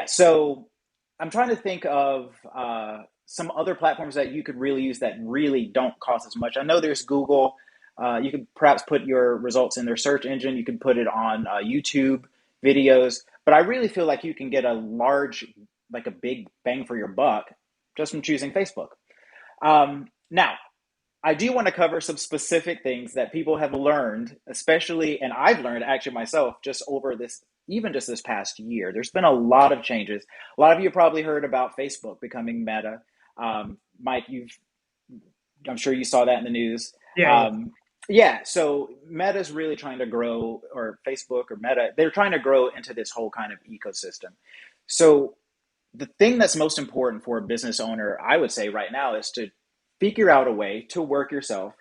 So I'm trying to think of some other platforms that you could really use that really don't cost as much. I know there's Google. You could perhaps put your results in their search engine. You can put it on YouTube videos. But I really feel like you can get a big bang for your buck just from choosing Facebook. Now, I do want to cover some specific things that people have learned, especially, and I've learned actually myself just over this, even just this past year. There's been a lot of changes. A lot of you probably heard about Facebook becoming Meta. Mike, I'm sure you saw that in the news. So Meta's really trying to grow, or Facebook or Meta, they're trying to grow into this whole kind of ecosystem. So the thing that's most important for a business owner, I would say right now, is to figure out a way to work yourself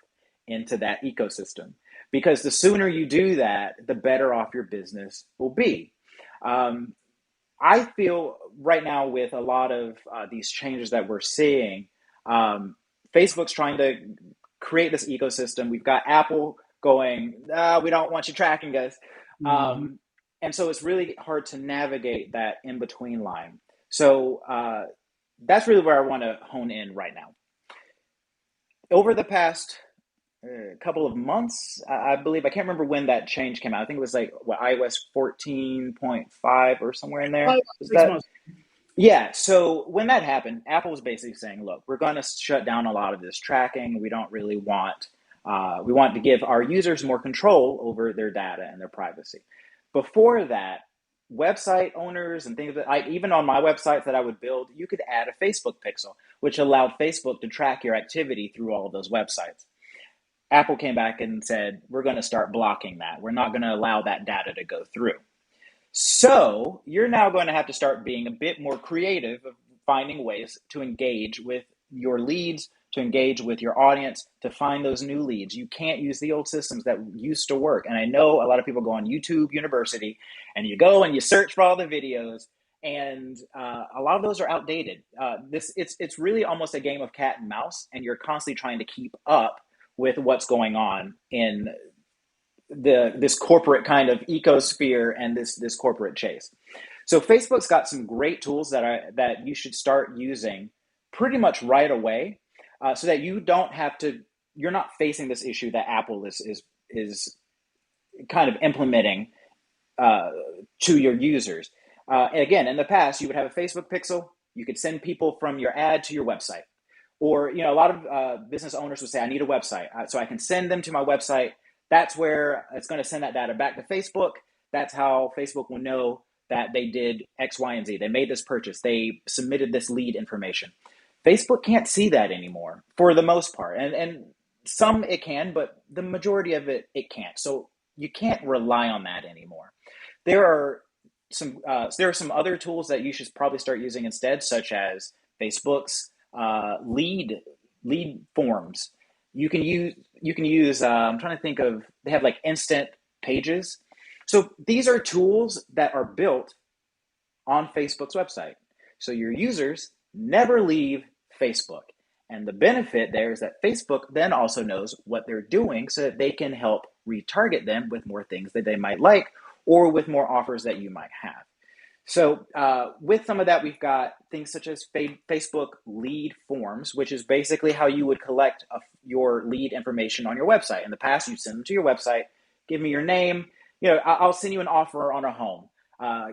into that ecosystem. Because the sooner you do that, the better off your business will be. I feel right now with a lot of these changes that we're seeing, Facebook's trying to create this ecosystem. We've got Apple going, we don't want you tracking us. And so it's really hard to navigate that in-between line. So that's really where I want to hone in right now. Over the past couple of months, I believe, I can't remember when that change came out. I think it was like iOS 14.5 or somewhere in there. 6 months. Yeah. So when that happened, Apple was basically saying, look, we're going to shut down a lot of this tracking. We don't really want, we want to give our users more control over their data and their privacy. Before that, website owners and things that even on my websites that I would build, you could add a Facebook pixel, which allowed Facebook to track your activity through all of those websites. Apple came back and said, we're going to start blocking that. We're not going to allow that data to go through. So you're now going to have to start being a bit more creative of finding ways to engage with your leads, to engage with your audience, to find those new leads. You can't use the old systems that used to work. And I know a lot of people go on YouTube University and you go and you search for all the videos, and a lot of those are outdated. It's really almost a game of cat and mouse, and you're constantly trying to keep up with what's going on in this corporate kind of ecosphere and this corporate chase. So Facebook's got some great tools that you should start using pretty much right away, so that you're not facing this issue that Apple is kind of implementing to your users. And again, in the past, you would have a Facebook pixel. You could send people from your ad to your website. Or, a lot of business owners would say, I need a website. So I can send them to my website. That's where it's going to send that data back to Facebook. That's how Facebook will know that they did X, Y, and Z. They made this purchase. They submitted this lead information. Facebook can't see that anymore for the most part. And some it can, but the majority of it can't. So you can't rely on that anymore. There are some other tools that you should probably start using instead, such as Facebook's lead forms. You can use I'm trying to think of, they have like instant pages. So these are tools that are built on Facebook's website. So your users never leave Facebook. And the benefit there is that Facebook then also knows what they're doing so that they can help retarget them with more things that they might like, or with more offers that you might have. So with some of that, we've got things such as Facebook lead forms, which is basically how you would collect your lead information on your website. In the past, you send them to your website, give me your name. I'll send you an offer on a home.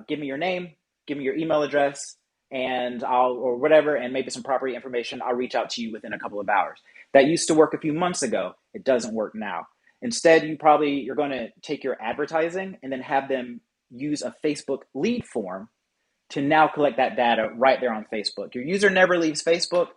Give me your name, give me your email address, and or whatever, and maybe some property information. I'll reach out to you within a couple of hours. That used to work a few months ago. It doesn't work now. Instead, you're going to take your advertising and then have them use a Facebook lead form to now collect that data right there on Facebook. Your user never leaves Facebook.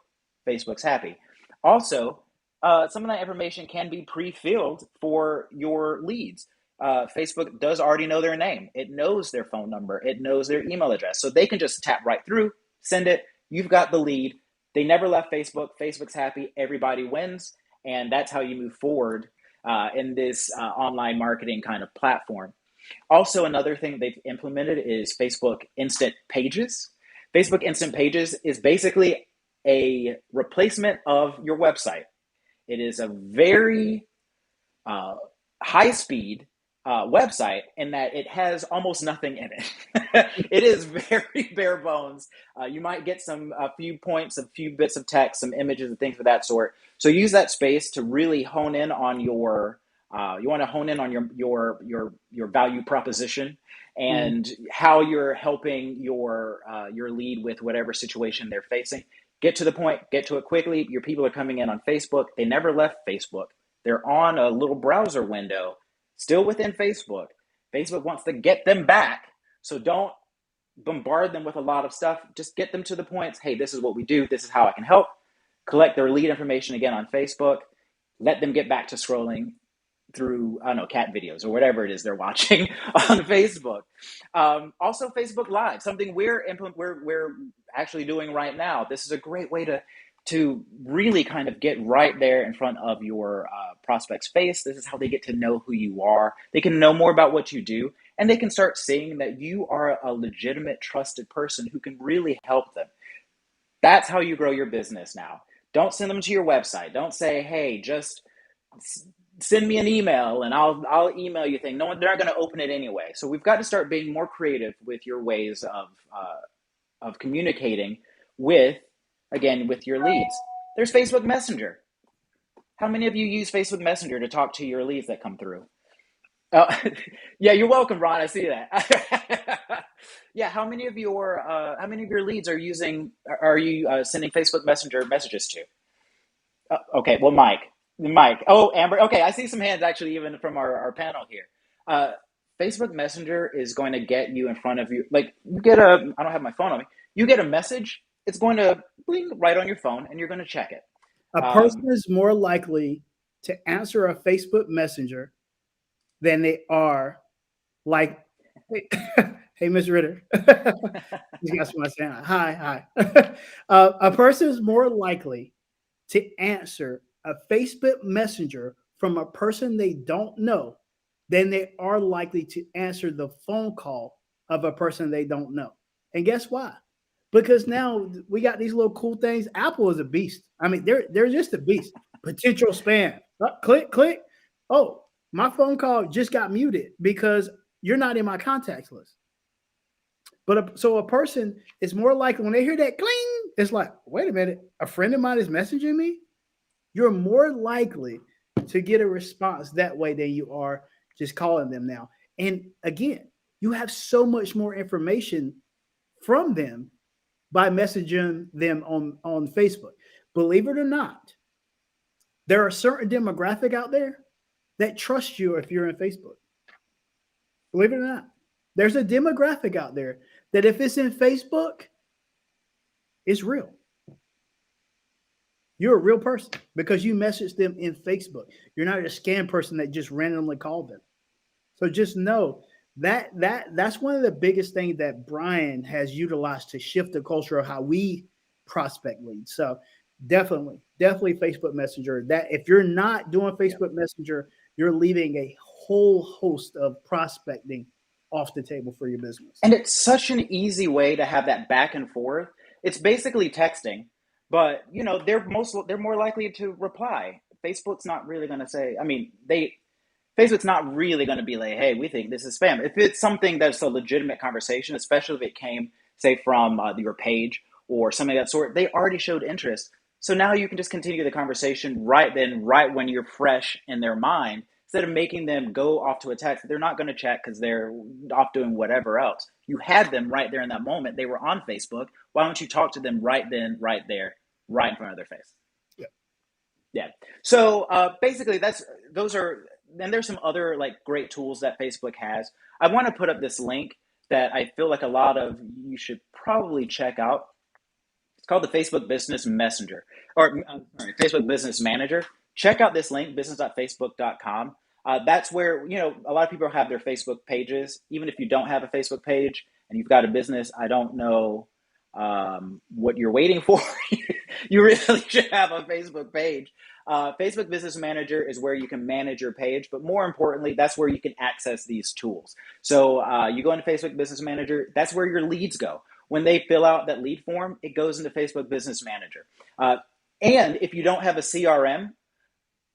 Facebook's happy. Also, some of that information can be pre-filled for your leads. Facebook does already know their name. It knows their phone number. It knows their email address. So they can just tap right through, send it. You've got the lead. They never left Facebook. Facebook's happy. Everybody wins. And that's how you move forward in this online marketing kind of platform. Also, another thing they've implemented is Facebook Instant Pages. Facebook Instant Pages is basically a replacement of your website. It is a very high-speed website in that it has almost nothing in it. It is very bare bones. You might get a few points, a few bits of text, some images and things of that sort. So use that space to really hone in on your you want to hone in on your value proposition and how you're helping your lead with whatever situation they're facing. Get to the point, get to it quickly. Your people are coming in on Facebook. They never left Facebook. They're on a little browser window, still within Facebook. Facebook wants to get them back. So don't bombard them with a lot of stuff. Just get them to the points. Hey, this is what we do. This is how I can help. Collect their lead information again on Facebook. Let them get back to scrolling through, I don't know, cat videos or whatever it is they're watching on Facebook. Also, Facebook Live, something we're actually doing right now. This is a great way to really kind of get right there in front of your prospect's face. This is how they get to know who you are. They can know more about what you do, and they can start seeing that you are a legitimate, trusted person who can really help them. That's how you grow your business now. Don't send them to your website. Don't say, hey, just send me an email and I'll email you thing. No, they're not going to open it anyway. So we've got to start being more creative with your ways of communicating with your leads. There's Facebook Messenger. How many of you use Facebook Messenger to talk to your leads that come through? Yeah, you're welcome, Ron. I see that. Yeah, how many of your leads are you sending Facebook Messenger messages to? Okay, well, Mike. Oh, Amber. Okay, I see some hands actually even from our panel here. Facebook Messenger is going to get you in front of you. Like I don't have my phone on me. You get a message, it's going to bling right on your phone and you're going to check it. A person is more likely to answer a Facebook Messenger than they are like, hey, Ms. Ritter. You guys want to say hi. A person is more likely to answer a Facebook Messenger from a person they don't know than they are likely to answer the phone call of a person they don't know. And guess why? Because now we got these little cool things. Apple is a beast. I mean, they're just a beast. Potential spam. Click. Oh, my phone call just got muted because you're not in my contacts list. But so a person is more likely when they hear that cling, it's like, wait a minute, a friend of mine is messaging me. You're more likely to get a response that way than you are just calling them now. And again, you have so much more information from them by messaging them on Facebook. Believe it or not, there are a certain demographic out there that trust you if you're in Facebook. Believe it or not, there's a demographic out there that if it's in Facebook, it's real. You're a real person because you message them in Facebook. You're not a scam person that just randomly called them. So just know that's one of the biggest things that Brian has utilized to shift the culture of how we prospect leads. So definitely Facebook Messenger. That if you're not doing Facebook Messenger, you're leaving a whole host of prospecting off the table for your business. And it's such an easy way to have that back and forth. It's basically texting, but they're more likely to reply. Facebook's not really going to say, Facebook's not really going to be like, hey, we think this is spam. If it's something that's a legitimate conversation, especially if it came, say, from your page or something of that sort, they already showed interest. So now you can just continue the conversation right when you're fresh in their mind, instead of making them go off to a text. They're not going to check because they're off doing whatever else. You had them right there in that moment. They were on Facebook. Why don't you talk to them right then, right there, right in front of their face? Yeah. So basically, those are then there's some other like great tools that Facebook has. I want to put up this link that I feel like a lot of you should probably check out. It's called the Facebook Business Messenger, or sorry, Facebook Business Manager. Check out this link, business.facebook.com. That's where, you know, a lot of people have their Facebook pages. Even if you don't have a Facebook page and you've got a business, I don't know what you're waiting for. You really should have a Facebook page. Facebook Business Manager is where you can manage your page, but more importantly, that's where you can access these tools. So you go into Facebook Business Manager, that's where your leads go. When they fill out that lead form, it goes into Facebook Business Manager. And if you don't have a CRM,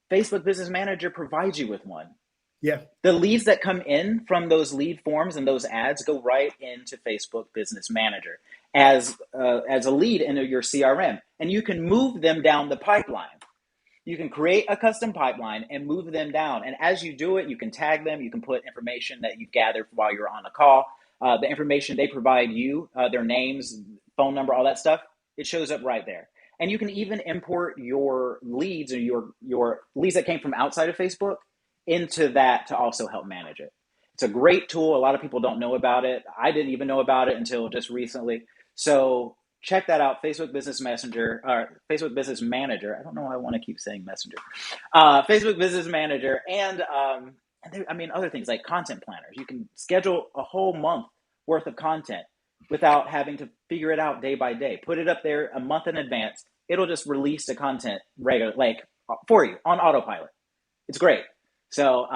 Facebook Business Manager provides you with one. Yeah. The leads that come in from those lead forms and those ads go right into Facebook Business Manager as a lead into your CRM. And you can move them down the pipeline. You can create a custom pipeline and move them down. And as you do it, you can tag them. You can put information that you've gathered while you're on a call. The information they provide you, their names, phone number, all that stuff, it shows up right there. And you can even import your leads or your leads that came from outside of Facebook into that to also help manage it. It's a great tool. A lot of people don't know about it. I didn't even know about it until just recently. So check that out, Facebook Business Messenger, or Facebook Business Manager. I don't know why I want to keep saying Messenger. Facebook Business Manager, and other things like content planners. You can schedule a whole month worth of content without having to figure it out day by day. Put it up there a month in advance. It'll just release the content for you on autopilot. It's great. So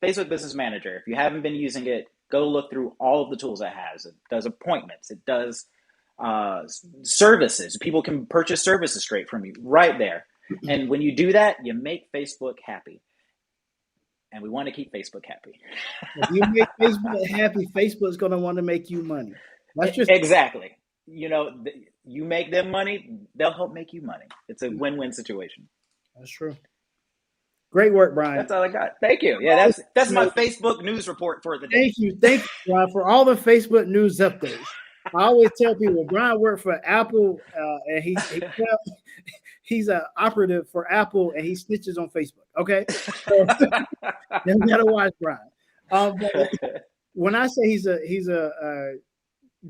Facebook Business Manager, if you haven't been using it, go look through all of the tools it has. It does appointments. It does services. People can purchase services straight from you right there. And when you do that, you make Facebook happy. And we want to keep Facebook happy. If you make Facebook happy, Facebook's going to want to make you money. That's just exactly. You know, you make them money, they'll help make you money. It's a win-win situation. That's true. Great work, Brian. That's all I got. Thank you. Yeah, that's my Facebook news report for the day. Thank you, Brian, for all the Facebook news updates. I always tell people Brian worked for Apple, and he's an operative for Apple, and he snitches on Facebook. Okay, so you gotta watch Brian. But when I say he's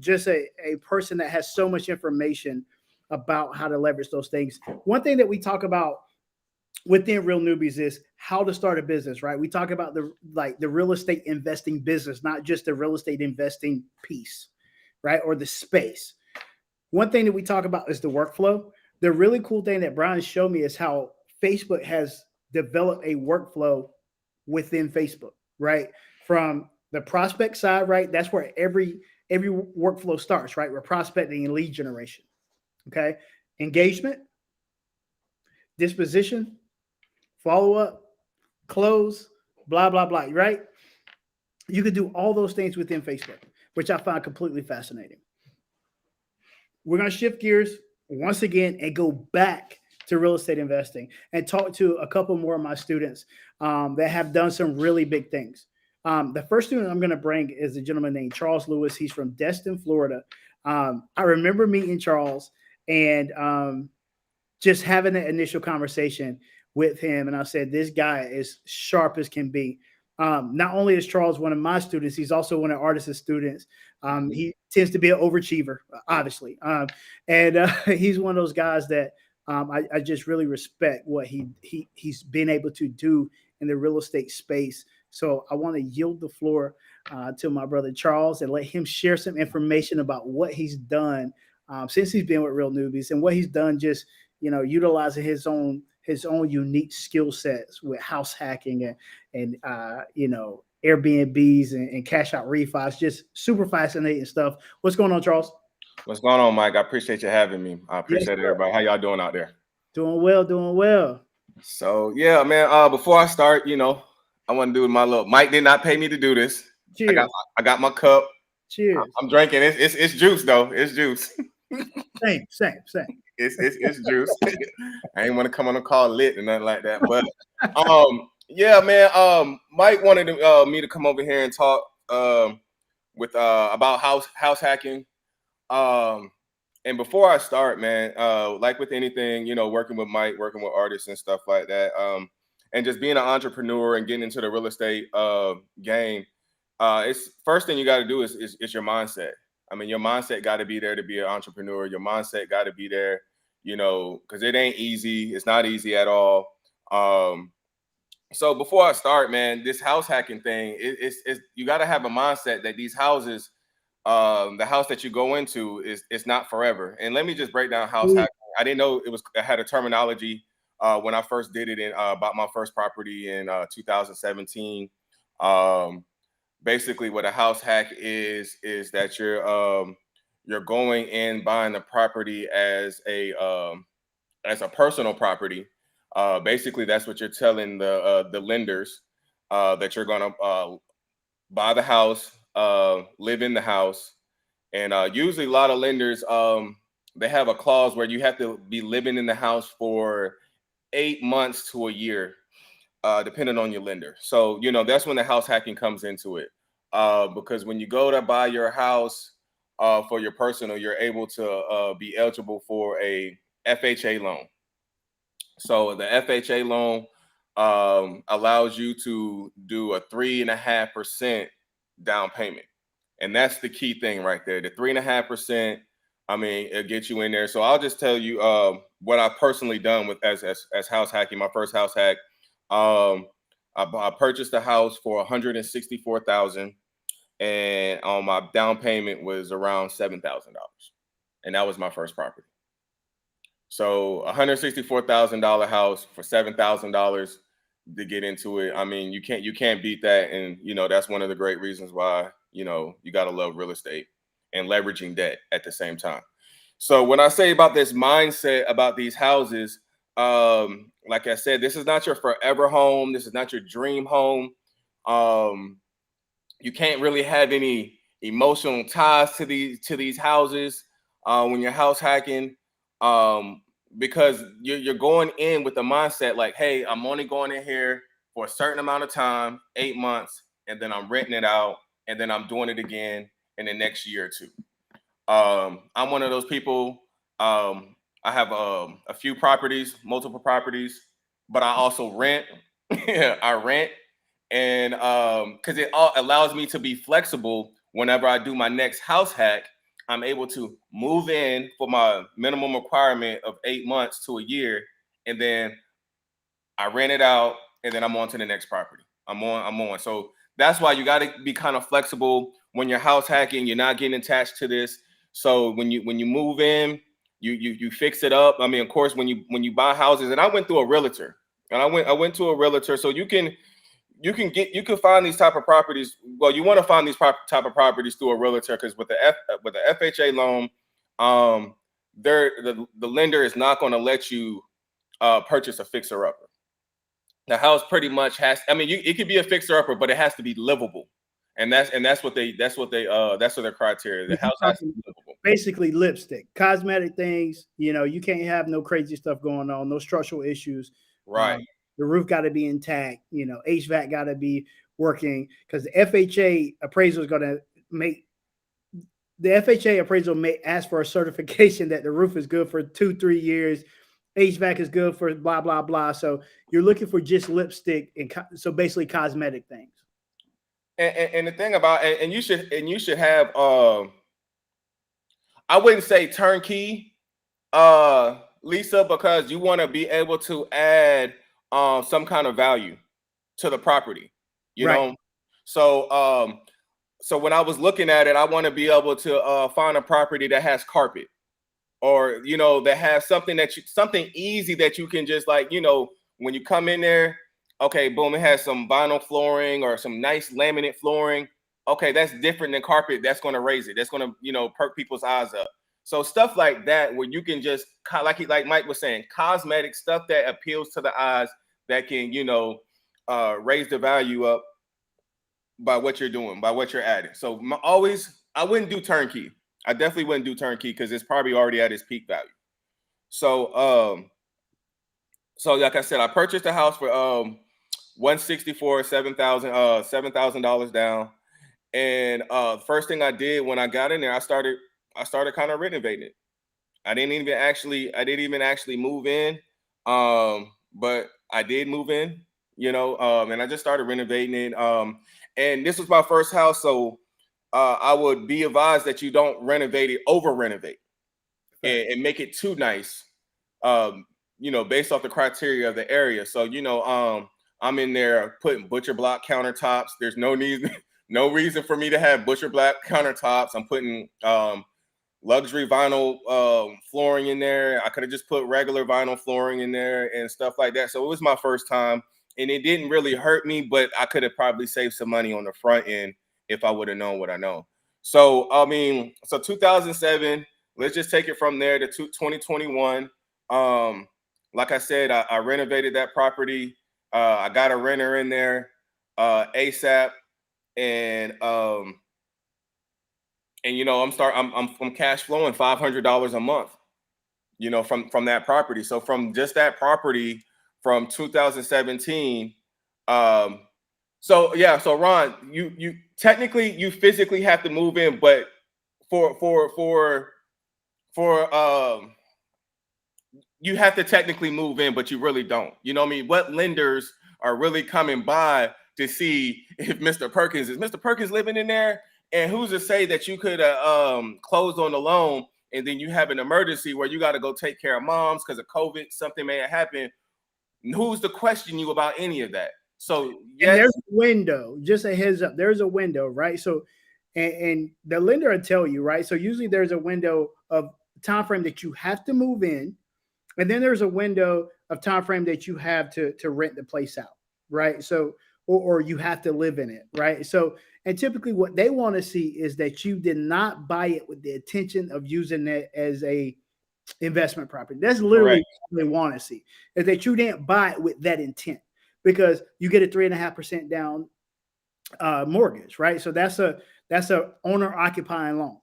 just a person that has so much information about how to leverage those things. One thing that we talk about within Real Newbies is how to start a business, right? We talk about the real estate investing business, not just the real estate investing piece, right? Or the space. One thing that we talk about is the workflow. The really cool thing that Brian showed me is how Facebook has developed a workflow within Facebook, right? From the prospect side, right? That's where every workflow starts, right? We're prospecting and lead generation. Okay. Engagement, disposition, follow-up, close, blah, blah, blah, right? You could do all those things within Facebook, which I find completely fascinating. We're going to shift gears once again and go back to real estate investing and talk to a couple more of my students that have done some really big things. The first student I'm going to bring is a gentleman named Charles Lewis. He's from Destin, Florida. I remember meeting Charles and just having an initial conversation with him. And I said, this guy is sharp as can be. Not only is Charles one of my students, he's also one of Artis' students. He tends to be an overachiever, obviously. And he's one of those guys that I just really respect what he's been able to do in the real estate space. So I want to yield the floor to my brother Charles and let him share some information about what he's done since he's been with Real Newbies and what he's done just, utilizing his own unique skill sets with house hacking and Airbnbs and cash out refis. Just super fascinating stuff. What's going on, Charles? What's going on, Mike? I appreciate you having me. I appreciate it, everybody. How y'all doing out there? Doing well. So yeah, man. Before I start, I want to do my little. Mike did not pay me to do this. Cheers. I got my cup. Cheers. I'm drinking. It's juice though. It's juice. Same. It's juice. I ain't want to come on a call lit or nothing like that. But yeah, man. Mike wanted me to come over here and talk about house hacking. And before I start, man, like with anything, working with Mike, working with artists and stuff like that, and just being an entrepreneur and getting into the real estate game, it's first thing you got to do is your mindset. I mean, your mindset got to be there to be an entrepreneur. Your mindset got to be there, you know, because it ain't easy. It's not easy at all. So before I start, man, this house hacking thing, it's you got to have a mindset that these houses, the house that you go into is not forever. And let me just break down house hacking. I didn't know it had a terminology when I first did it in bought my first property in 2017. Basically, what a house hack is that you're going in buying the property as a personal property. Basically, that's what you're telling the lenders that you're going to buy the house, live in the house, and usually a lot of lenders they have a clause where you have to be living in the house for 8 months to a year, depending on your lender. So you know that's when the house hacking comes into it, because when you go to buy your house for your personal, you're able to be eligible for a FHA loan. So the FHA loan allows you to do a 3.5% down payment. And that's the key thing right there. The 3.5%, I mean, it'll get you in there. So I'll just tell you what I've personally done with as house hacking, my first house hack. I purchased a house for $164,000, and my down payment was around $7,000. And that was my first property. So $164,000 house for $7,000 to get into it. I mean, you can't beat that. And, you know, that's one of the great reasons why, you know, you got to love real estate and leveraging debt at the same time. So when I say about this mindset about these houses, like I said, this is not your forever home. This is not your dream home. You can't really have any emotional ties to these houses when you're house hacking. Because you're going in with the mindset like, hey, I'm only going in here for a certain amount of time, 8 months, and then I'm renting it out, and then I'm doing it again in the next year or two. I'm one of those people. I have a few properties, multiple properties, but I also rent. I rent, and because it all allows me to be flexible whenever I do my next house hack. I'm able to move in for my minimum requirement of 8 months to a year, and then I rent it out, and then I'm on to the next property. I'm on. So that's why you got to be kind of flexible when you're house hacking. You're not getting attached to this. So when you move in, you fix it up. I mean, of course, when you buy houses, and I went through a realtor, and I went to a realtor, so you can find these type of properties. Well, you want to find these type of properties through a realtor, because with the FHA loan, the lender is not going to let you purchase a fixer upper. The house pretty much has. I mean, it could be a fixer upper, but it has to be livable, and that's what their criteria. The house has to be livable. Basically, lipstick, cosmetic things. You know, you can't have no crazy stuff going on, no structural issues. Right. The roof got to be intact. You know, HVAC got to be working, because the FHA appraisal is going to make the FHA appraisal may ask for a certification that the roof is good for 2-3 years. HVAC is good for blah, blah, blah. So you're looking for just lipstick, and so basically cosmetic things. And the thing about, and you should have, I wouldn't say turnkey, Lisa, because you want to be able to add some kind of value to the property, you know? So, so when I was looking at it, I want to be able to find a property that has carpet, or, you know, that has something something easy that you can just, like, you know, when you come in there, okay, boom, it has some vinyl flooring or some nice laminate flooring. Okay, that's different than carpet. That's going to raise it. That's going to, you know, perk people's eyes up. So stuff like that, where you can just, like Mike was saying, cosmetic stuff that appeals to the eyes, that can, you know, raise the value up by what you're doing, by what you're adding. So I wouldn't do turnkey. I definitely wouldn't do turnkey, because it's probably already at its peak value. So, so like I said, I purchased a house for $164,000, $7,000 down. And first thing I did when I got in there, I started kind of renovating it. I didn't even actually move in, but I did move in. and I just started renovating it. And this was my first house, so I would be advised that you don't renovate it, over renovate, and make it too nice. Based off the criteria of the area. So, I'm in there putting butcher block countertops. There's no reason for me to have butcher block countertops. I'm putting luxury vinyl flooring in there. I could have just put regular vinyl flooring in there and stuff like that. So it was my first time, and it didn't really hurt me, but I could have probably saved some money on the front end if I would have known what I know. So, 2007, let's just take it from there to 2021. Like I said, I renovated that property. I got a renter in there ASAP, and I'm cash flowing $500 a month, from that property. So from just that property from 2017. So Ron, you technically you physically have to move in, but for you have to technically move in, but you really don't. You know what I mean? What lenders are really coming by to see if Mr. Perkins living in there? And who's to say that you could closed on the loan and then you have an emergency where you got to go take care of moms because of COVID, something may have happened. Who's to question you about any of that? So yes. And there's a window, just a heads up, there's a window, right? So, and the lender will tell you, right? So usually there's a window of time frame that you have to move in. And then there's a window of time frame that you have to rent the place out, right? So, or you have to live in it, right? So, and typically what they want to see is that you did not buy it with the intention of using it as a investment property. That's literally what they want to see, is that you didn't buy it with that intent, because you get a 3.5% down mortgage, right? So that's a owner occupying loan,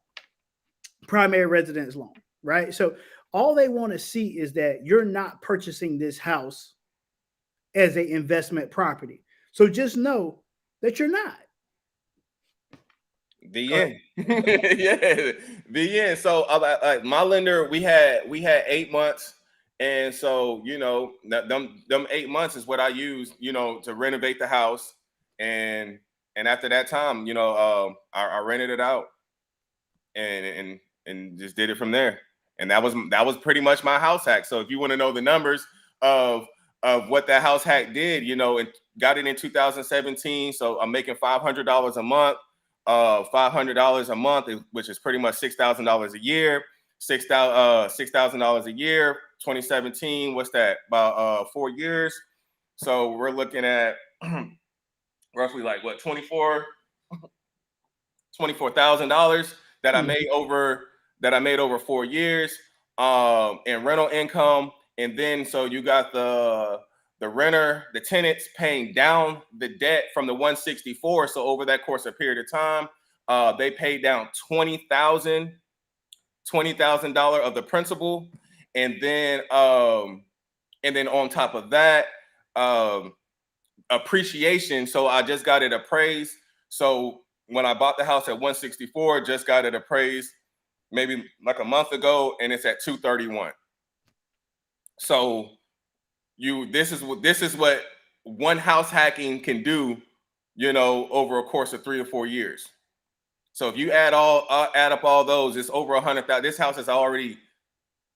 primary residence loan, right? So all they want to see is that you're not purchasing this house as an investment property. So just know that you're not. The end. Yeah, the end. So my lender, we had 8 months, and so them 8 months is what I used, to renovate the house, and after that time, I rented it out, and just did it from there. And that was pretty much my house hack. So if you want to know the numbers of what that house hack did, and got it in 2017. So I'm making $500 a month, $500 a month, which is pretty much $6,000 a year, $6,000 a year. 2017, what's that? About 4 years. So we're looking at roughly like what, $24,000 that I made over 4 years in rental income. And then so you got the renter, the tenants paying down the debt from the 164. So over that course of period of time, they paid down $20,000 of the principal. And then on top of that, appreciation. So I just got it appraised. So when I bought the house at 164, just got it appraised maybe like a month ago, and it's at 231. So this is what one house hacking can do, over a course of 3 or 4 years. So if you add up all those, it's over 100,000. This house has already,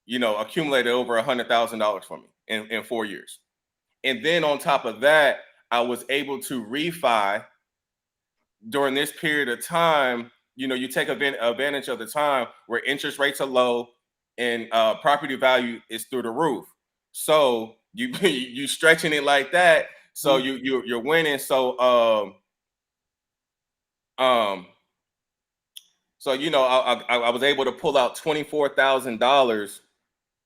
accumulated over $100,000 for me in 4 years. And then on top of that, I was able to refi during this period of time. You take advantage of the time where interest rates are low and property value is through the roof. So you stretching it like that. So you're winning. So I was able to pull out $24,000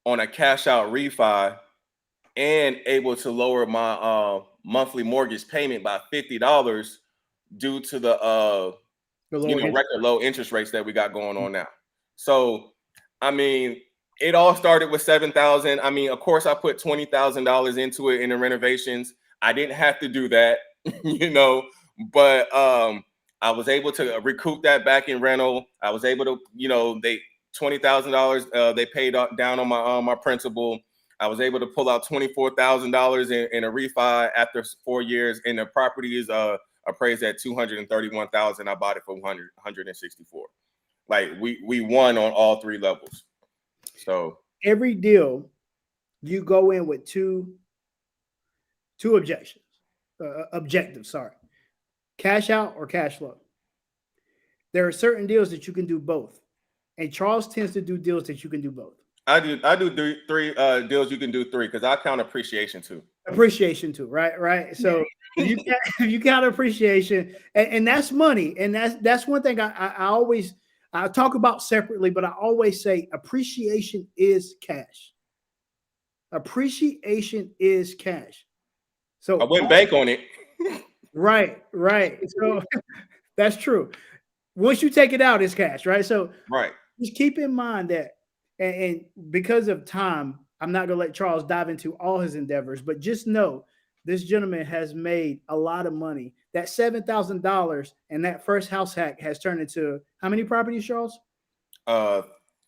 on a cash out refi, and able to lower my monthly mortgage payment by $50 due to the record low interest rates that we got going on now. So, it all started with $7,000. Of course, I put $20,000 into it in the renovations. I didn't have to do that, but I was able to recoup that back in rental. I was able to, they $20,000 they paid down on my principal. I was able to pull out $24,000 in a refi after 4 years, and the property is appraised at $231,000. I bought it for 164. Like we won on all 3 levels. So every deal you go in with two objectives, sorry. Cash out or cash flow. There are certain deals that you can do both. And Charles tends to do deals that you can do both. I do three deals you can do 3 because I count appreciation too. Appreciation too, right? So you count appreciation, and that's money. And that's one thing I talk about separately, but I always say appreciation is cash. Appreciation is cash. So I went bank on it. Right. So that's true. Once you take it out, it's cash, right? So right. Just keep in mind that, and because of time, I'm not going to let Charles dive into all his endeavors, but just know this gentleman has made a lot of money. That $7,000 and that first house hack has turned into how many properties, Charles?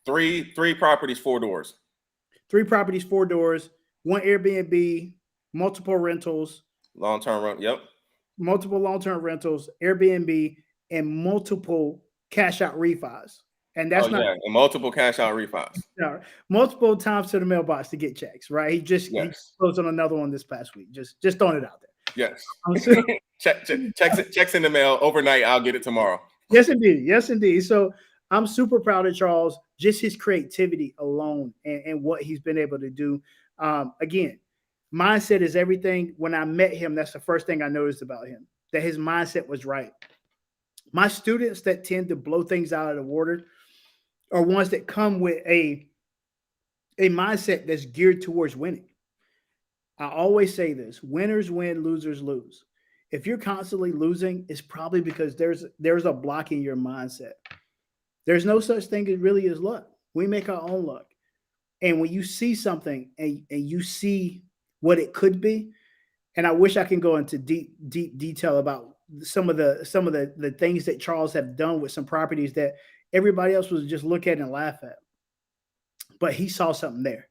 3 properties, 4 doors. 3 properties, 4 doors, 1 Airbnb, multiple rentals. Long-term rent, yep. Multiple long-term rentals, Airbnb, and multiple cash-out refis. And that's and multiple cash-out refis. Multiple times to the mailbox to get checks, right? He closed on another one this past week. Just throwing it out there. Yes. Checks in the mail overnight. I'll get it tomorrow. Yes, indeed. So I'm super proud of Charles, just his creativity alone and what he's been able to do. Again, mindset is everything. When I met him, that's the first thing I noticed about him, that his mindset was right. My students that tend to blow things out of the water are ones that come with a mindset that's geared towards winning. I always say this: winners win, losers lose. If you're constantly losing, it's probably because there's a block in your mindset. There's no such thing as really as luck. We make our own luck. And when you see something and you see what it could be, and I wish I can go into deep detail about some of the things that Charles have done with some properties that everybody else was just look at and laugh at. But he saw something there.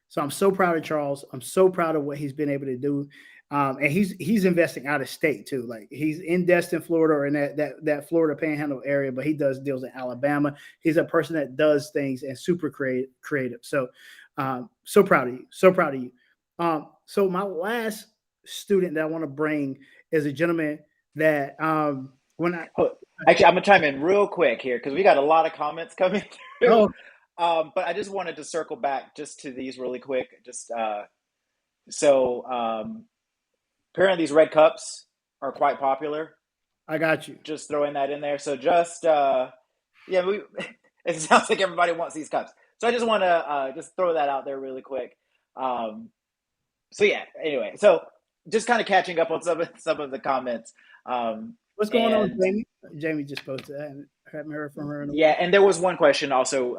So I'm so proud of Charles. I'm so proud of what he's been able to do. And he's investing out of state too. Like he's in Destin, Florida, or in that Florida Panhandle area, but he does deals in Alabama. He's a person that does things and super creative. So so proud of you. So proud of you. So my last student that I want to bring is a gentleman that actually, I'm gonna chime in real quick here because we got a lot of comments coming through. But I just wanted to circle back just to these really quick. Apparently these red cups are quite popular. I got you. Just throwing that in there. So it sounds like everybody wants these cups. So I just want to just throw that out there really quick. Anyway, so just kind of catching up on some of the comments. What's going on, Jamie? Jamie just posted. I haven't heard from her in a while. And there was one question also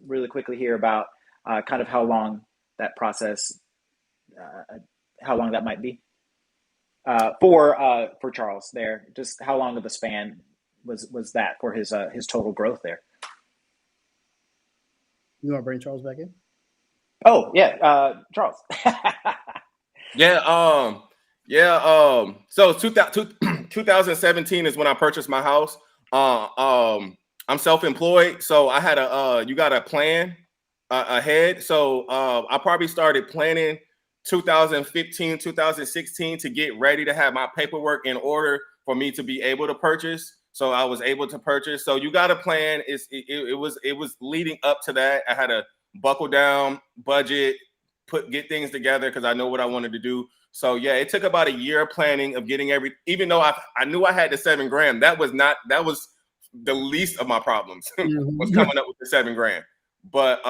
really quickly here about kind of how long that process, how long that might be for Charles there. Just how long of a span was that for his total growth there? You want to bring Charles back in? Oh yeah, Charles. So 2017 is when I purchased my house. I'm self-employed, so I had you got to plan ahead. So I probably started planning 2015, 2016 to get ready to have my paperwork in order for me to be able to purchase. So I was able to purchase. So you got to plan. It was leading up to that. I had to buckle down, budget, get things together because I know what I wanted to do. So yeah, it took about a year of planning of getting even though I knew I had the $7,000, that was the least of my problems was coming up with the $7,000. But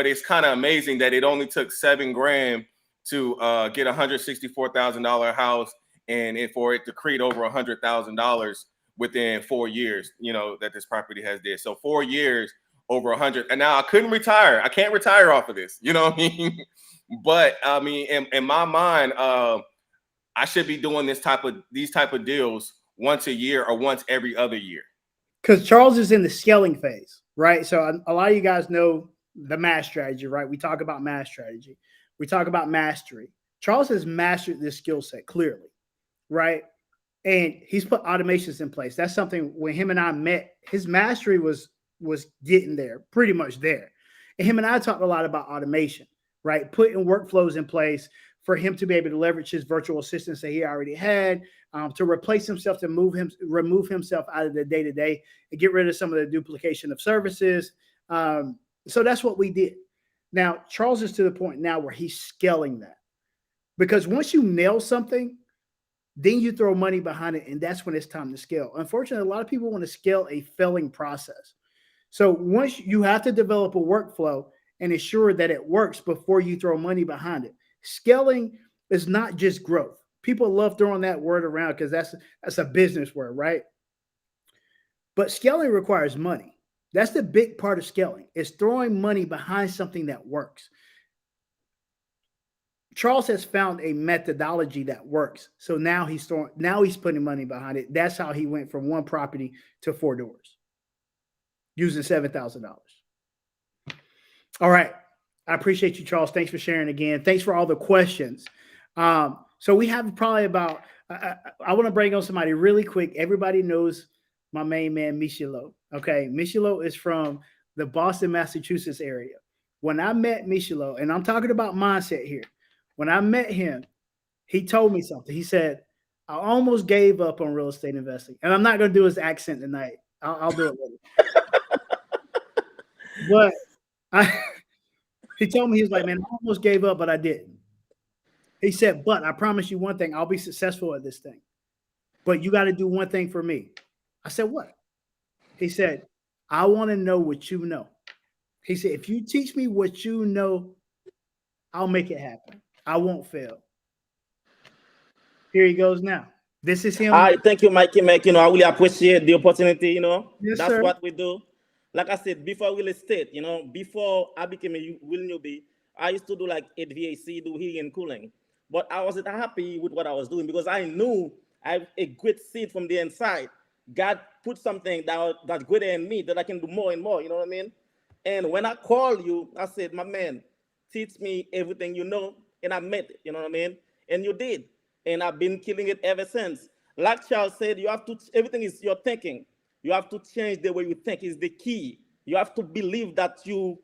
it's kind of amazing that it only took $7,000 to get a $164,000 house and for it to create over $100,000 within 4 years, that this property has did. So 4 years, over 100. And now I couldn't retire. I can't retire off of this. You know what I mean? But I mean, in my mind, I should be doing these type of deals once a year or once every other year. Because Charles is in the scaling phase, right? So a lot of you guys know the mass strategy, right? We talk about mass strategy. We talk about mastery. Charles has mastered this skill set clearly, right? And he's put automations in place. That's something when him and I met, his mastery was getting there, pretty much there. And him and I talked a lot about automation, right? Putting workflows in place for him to be able to leverage his virtual assistants that he already had, to replace himself, to remove himself out of the day-to-day and get rid of some of the duplication of services. So that's what we did. Now, Charles is to the point now where he's scaling that. Because once you nail something, then you throw money behind it, and that's when it's time to scale. Unfortunately, a lot of people want to scale a failing process. So once you have to develop a workflow and ensure that it works before you throw money behind it. Scaling is not just growth. People love throwing that word around because that's a business word, right? But scaling requires money. That's the big part of scaling, is throwing money behind something that works. Charles has found a methodology that works. So now he's putting money behind it. That's how he went from 1 property to 4 doors using $7,000. All right. I appreciate you, Charles. Thanks for sharing again. Thanks for all the questions. So we have probably about, I want to bring on somebody really quick. Everybody knows my main man, Michelo. Okay. Michelo is from the Boston, Massachusetts area. When I met Michelo, and I'm talking about mindset here, when I met him, he told me something. He said, I almost gave up on real estate investing. And I'm not going to do his accent tonight. I'll do it later. But he told me, he was like, man, I almost gave up, but I didn't. He said, but I promise you one thing, I'll be successful at this thing. But you got to do one thing for me. I said, what? He said, I want to know what you know. He said, if you teach me what you know, I'll make it happen. I won't fail. Here he goes now. This is him. Thank you, Mikey. Mike, I really appreciate the opportunity, Yes, That's sir. what we do. Like I said, before real estate, before I became a real newbie, I used to do like HVAC, do heating and cooling. But I wasn't happy with what I was doing because I knew I have a great seed from the inside. God put something that's greater in me that I can do more and more, you know what I mean? And when I called you, I said, my man, teach me everything you know. And I meant it, you know what I mean? And you did. And I've been killing it ever since. Like Charles said, everything is your thinking. You have to change the way you think is the key. You have to believe that you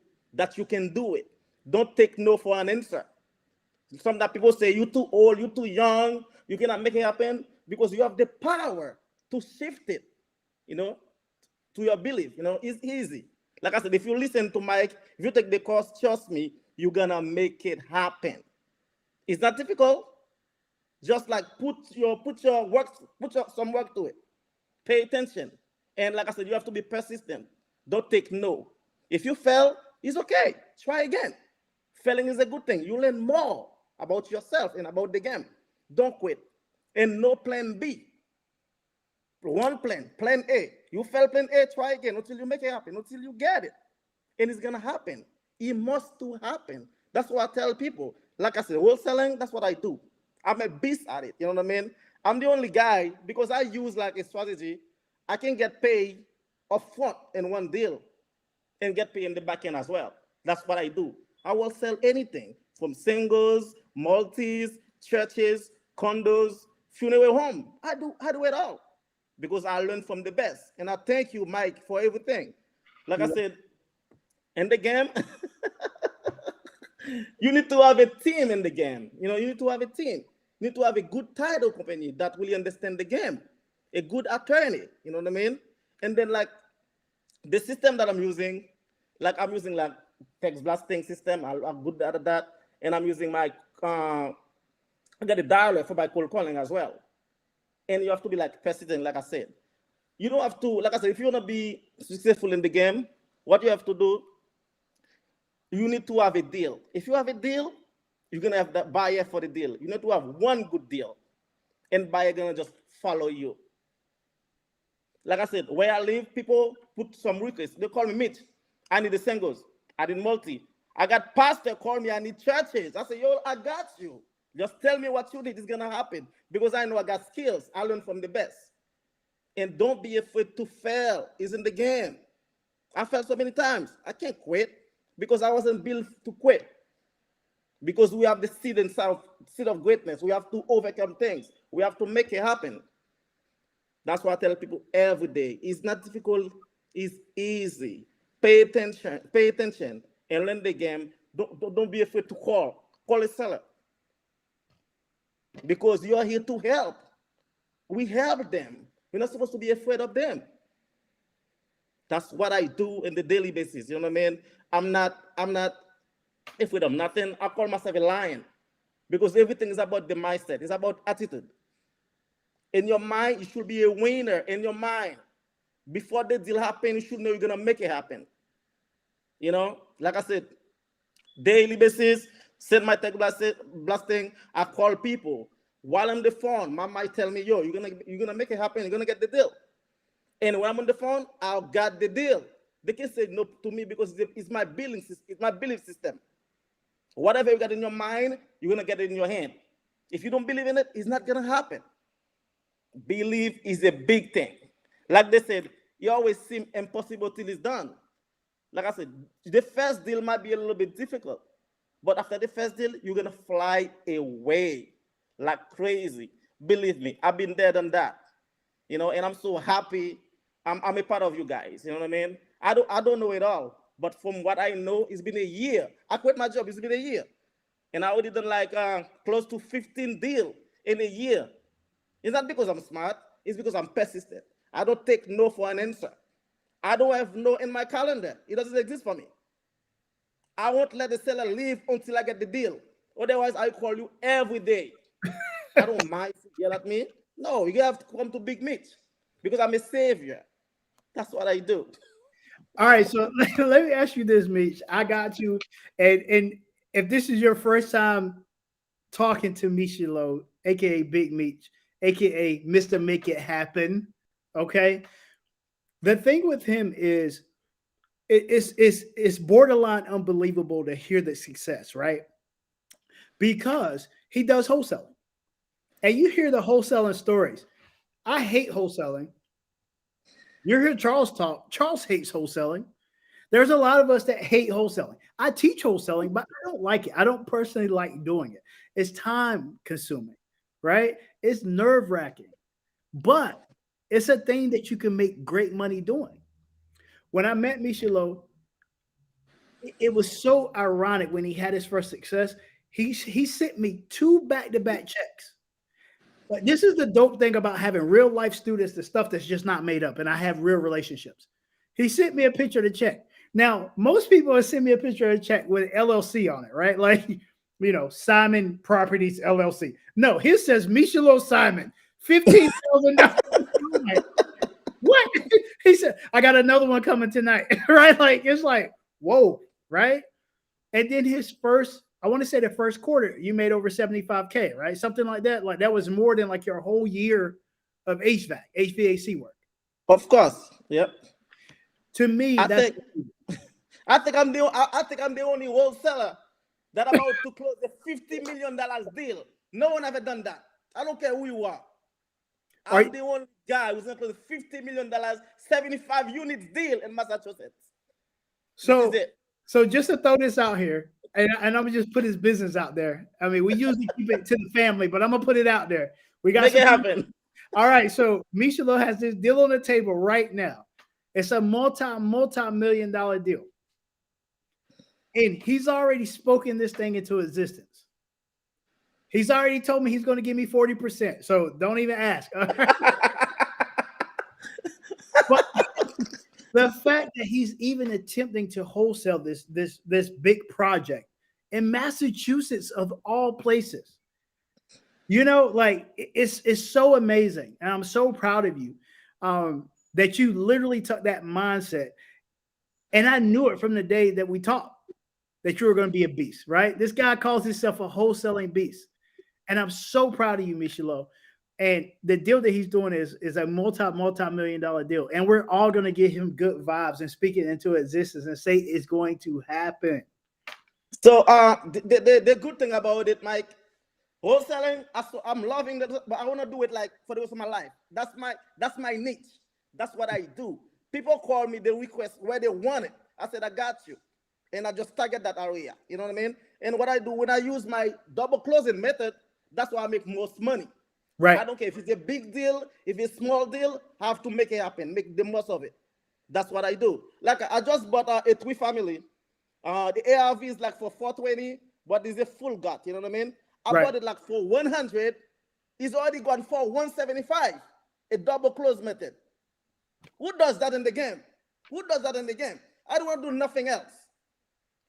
can do it. Don't take no for an answer. Some that people say, you're too old, you're too young, you cannot make it happen, because you have the power to shift it, to your belief. It's easy. Like I said, if you listen to Mike, if you take the course, trust me, you're gonna make it happen. It's not difficult. Just like put some work to it. Pay attention. And like I said, you have to be persistent. Don't take no. If you fail, it's okay. Try again. Failing is a good thing. You learn more about yourself and about the game. Don't quit. And no plan B. One plan, plan A. You fail plan A, try again until you make it happen, until you get it. And it's gonna happen. It must to happen. That's what I tell people. Like I said, wholesaling, that's what I do. I'm a beast at it, you know what I mean? I'm the only guy, because I use like a strategy, I can get paid up front in one deal and get paid in the back end as well. That's what I do. I will sell anything from singles, multis, churches, condos, funeral home. I do it all because I learned from the best. And I thank you, Mike, for everything. Like I said, in the game, you need to have a team in the game. You need to have a team. You need to have a good title company that really understand the game, a good attorney, you know what I mean? And then like the system that I'm using like text blasting system. I'm good at that. And I'm using my, I got a dialer for my cold calling as well. And you have to be like persistent, like I said. You don't have to, like I said, if you want to be successful in the game, what you have to do, you need to have a deal. If you have a deal, you're going to have that buyer for the deal. You need to have one good deal. And buyer going to just follow you. Like I said, where I live, people put some requests. They call me Mitch. I need the singles. I need multi. I got pastor call me, I need churches. I say, yo, I got you. Just tell me what you need. It's going to happen. Because I know I got skills. I learn from the best. And don't be afraid to fail. It's in the game. I failed so many times. I can't quit because I wasn't built to quit. because we have the seed of greatness. We have to overcome things. We have to make it happen. That's what I tell people every day. It's not difficult, it's easy. Pay attention, and learn the game. Don't be afraid to call a seller, because you are here to help. We help them. We're not supposed to be afraid of them. That's what I do on the daily basis. You know what I mean? I'm not afraid of nothing. I call myself a lion, because everything is about the mindset. It's about attitude. In your mind, you should be a winner. In your mind, before the deal happens, you should know you're gonna make it happen. You know, like I said, daily basis, send my text blasting. I call people while I'm on the phone. My might tell me, yo, you're gonna make it happen. You're gonna get the deal. And when I'm on the phone, I've got the deal. They can say no to me because it's my belief system. Whatever you got in your mind, you're gonna get it in your hand. If you don't believe in it, it's not gonna happen. Belief is a big thing. Like they said, it always seems impossible till it's done. Like I said, the first deal might be a little bit difficult, but after the first deal, you're gonna fly away like crazy. Believe me, I've been there, done that. You know, and I'm so happy. I'm a part of you guys. You know what I mean? I don't know it all, but from what I know, it's been a year. I quit my job. It's been a year, and I already done like close to 15 deals in a year. It's not because I'm smart. It's because I'm persistent. I don't take no for an answer. I don't have no in my calendar. It doesn't exist for me. I won't let the seller leave until I get the deal. Otherwise, I call you every day. I don't mind if you yell at me. No, you have to come to Big Mitch because I'm a savior. That's what I do. All right, so let me ask you this, Mitch. I got you, and if this is your first time talking to Michelo, aka Big Mitch, aka Mr. Make It Happen, okay? The thing with him is it's borderline unbelievable to hear the success, right? Because he does wholesaling. And you hear the wholesaling stories. I hate wholesaling. You hear Charles talk. Charles hates wholesaling. There's a lot of us that hate wholesaling. I teach wholesaling, but I don't like it. I don't personally like doing it. It's time consuming, right? It's nerve wracking, but it's a thing that you can make great money doing. When I met Michelo, it was so ironic when he had his first success. He sent me 2 back-to-back checks. But this is the dope thing about having real life students, the stuff that's just not made up, and I have real relationships. He sent me a picture of the check. Now, most people will send me a picture of a check with LLC on it, right? Like, you know, Simon Properties LLC. No, his says Michelo Simon, $15,000. What? He said, I got another one coming tonight, right? Like, it's like, whoa, right? And then his first, I want to say the first quarter, you made over 75K, right? Something like that. Like, that was more than like your whole year of HVAC work. Of course. Yep. To me, I think I'm the only wholesaler that about to close a $50 million deal. No one ever done that. I don't care who you are. I'm the only guy who's going to close a $50 million, 75 units deal in Massachusetts. So just to throw this out here, and I'm gonna just put his business out there. I mean, we usually keep it to the family, but I'm gonna put it out there. We got make it happen. All right, so Michelo has this deal on the table right now. It's a multi-million-dollar deal, and he's already spoken this thing into existence. He's already told me he's going to give me 40%. So don't even ask. But the fact that he's even attempting to wholesale this big project in Massachusetts of all places, you know, like it's so amazing, and I'm so proud of you that you literally took that mindset. And I knew it from the day that we talked that you were going to be a beast, right? This guy calls himself a wholesaling beast, and I'm so proud of you, Michelo. And the deal that he's doing is a multi-million-dollar deal. And we're all going to give him good vibes and speak it into existence and say it's going to happen. So the good thing about it, Mike, wholesaling, I'm loving that, but I want to do it like for the rest of my life. That's my niche. That's what I do. People call me, they request where they want it. I said, I got you. and I just target that area. You know what I mean? And what I do when I use my double closing method, that's why I make most money. Right. I don't care if it's a big deal, if it's a small deal, I have to make it happen, make the most of it. That's what I do. Like I just bought a three family. The ARV is like for 420, but it's a full gut. You know what I mean? I Right. bought it like for 100. It's already gone for 175. A double close method. Who does that in the game? Who does that in the game? I don't want to do nothing else.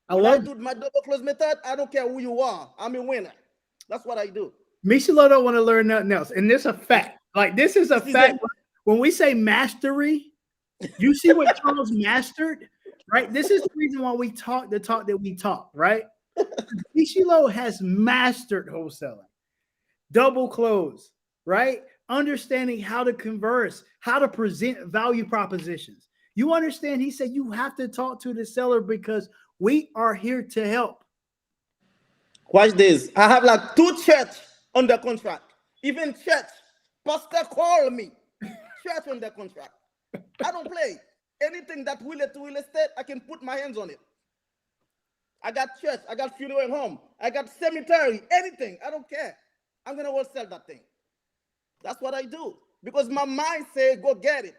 When I do my double close method, I don't care who you are. I'm a winner. That's what I do. Michelo don't want to learn nothing else. And this is a fact. Like, this is a fact. When we say mastery, you see what Charles mastered, right? This is the reason why we talk the talk that we talk, right? Michelo has mastered wholesaling, double close, right? Understanding how to converse, how to present value propositions. You understand? He said you have to talk to the seller because we are here to help. Watch this. I have like 2 church under contract. Even church. Pastor call me. Church under contract. I don't play. Anything that related to real estate, I can put my hands on it. I got church. I got funeral home. I got cemetery. Anything. I don't care. I'm going to wholesale that thing. That's what I do. Because my mind says, go get it.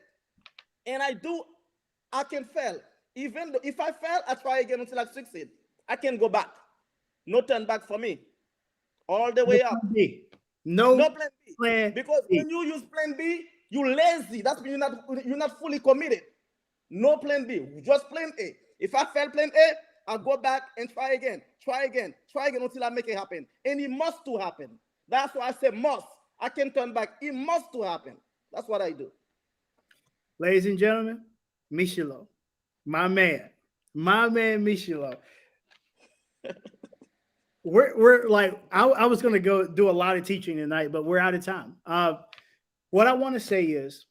And I do. I can fail. Even though if I fail, I try again until I succeed. I can go back. No turn back for me. All the way up. No plan B. Plan because B. when you use plan B, you're lazy. That's when you're not fully committed. No plan B. Just plan A. If I fail plan A, I'll go back and try again until I make it happen. And it must to happen. That's why I say must. I can turn back. It must to happen. That's what I do. Ladies and gentlemen, Michelo, my man Michelo. We're like, I was going to go do a lot of teaching tonight, but we're out of time. What I want to say is,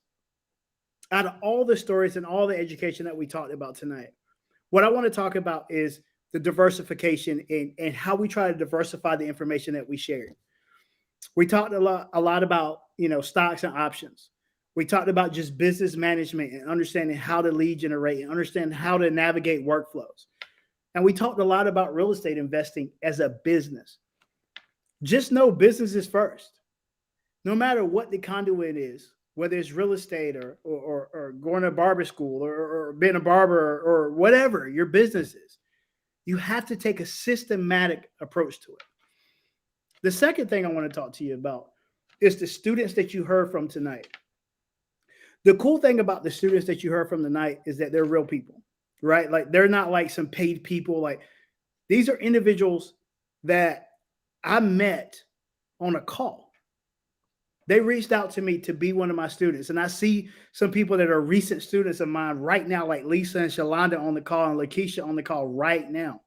out of all the stories and all the education that we talked about tonight, what I want to talk about is the diversification and how we try to diversify the information that we shared. We talked a lot about, stocks and options. We talked about just business management and understanding how to lead generate and understand how to navigate workflows. And we talked a lot about real estate investing as a business. Just know business is first. No matter what the conduit is, whether it's real estate or going to barber school or being a barber or whatever your business is, you have to take a systematic approach to it. The second thing I want to talk to you about is the students that you heard from tonight. The cool thing about the students that you heard from tonight is that they're real people, right? Like, they're not like some paid people. Like, these are individuals that I met on a call. They reached out to me to be one of my students. And I see some people that are recent students of mine right now, like Lisa and Shalonda on the call and Lakeisha on the call right now.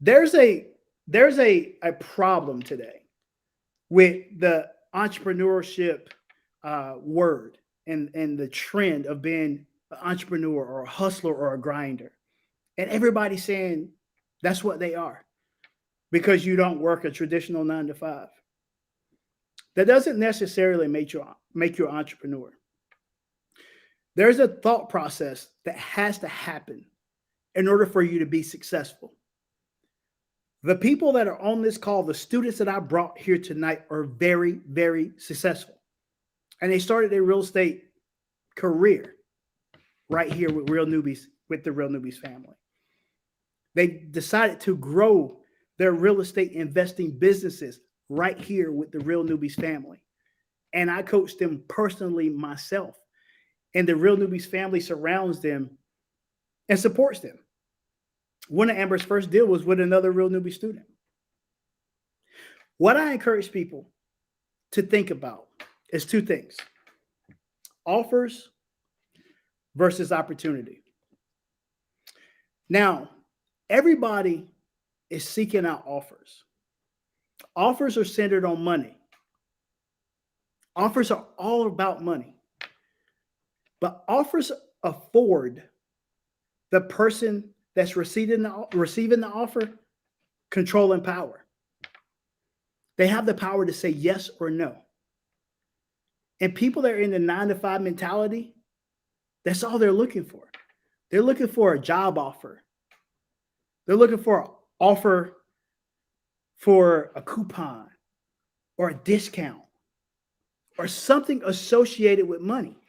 There's a problem today with the entrepreneurship word and the trend of being an entrepreneur or a hustler or a grinder. And everybody's saying that's what they are because you don't work a traditional 9-to-5. That doesn't necessarily make you an entrepreneur. There's a thought process that has to happen in order for you to be successful. The people that are on this call, the students that I brought here tonight, are very, very successful. And they started their real estate career right here with Real Newbies, with the Real Newbies family. They decided to grow their real estate investing businesses right here with the Real Newbies family. And I coach them personally myself. And the Real Newbies family surrounds them and supports them. One of Amber's first deal was with another Real Newbie student. What I encourage people to think about is 2 things: offers versus opportunity. Now, everybody is seeking out offers. Offers are centered on money. Offers are all about money. But offers afford the person that's receiving the offer control and power. They have the power to say yes or no. And people that are in the 9-to-5 mentality, that's all they're looking for. They're looking for a job offer. They're looking for an offer for a coupon or a discount or something associated with money.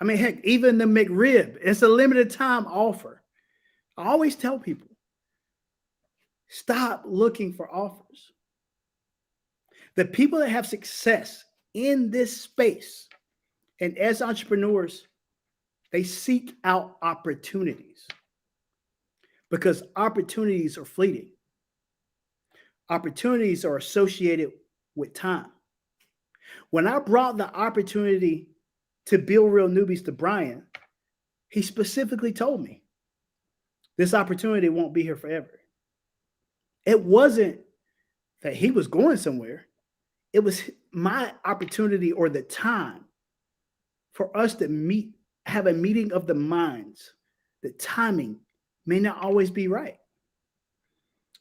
I mean, heck, even the McRib, it's a limited time offer. I always tell people, stop looking for offers. The people that have success in this space and as entrepreneurs, they seek out opportunities because opportunities are fleeting. Opportunities are associated with time. When I brought the opportunity to build Real Newbies to Brian, he specifically told me, this opportunity won't be here forever. It wasn't that he was going somewhere. It was my opportunity or the time for us to have a meeting of the minds. The timing may not always be right.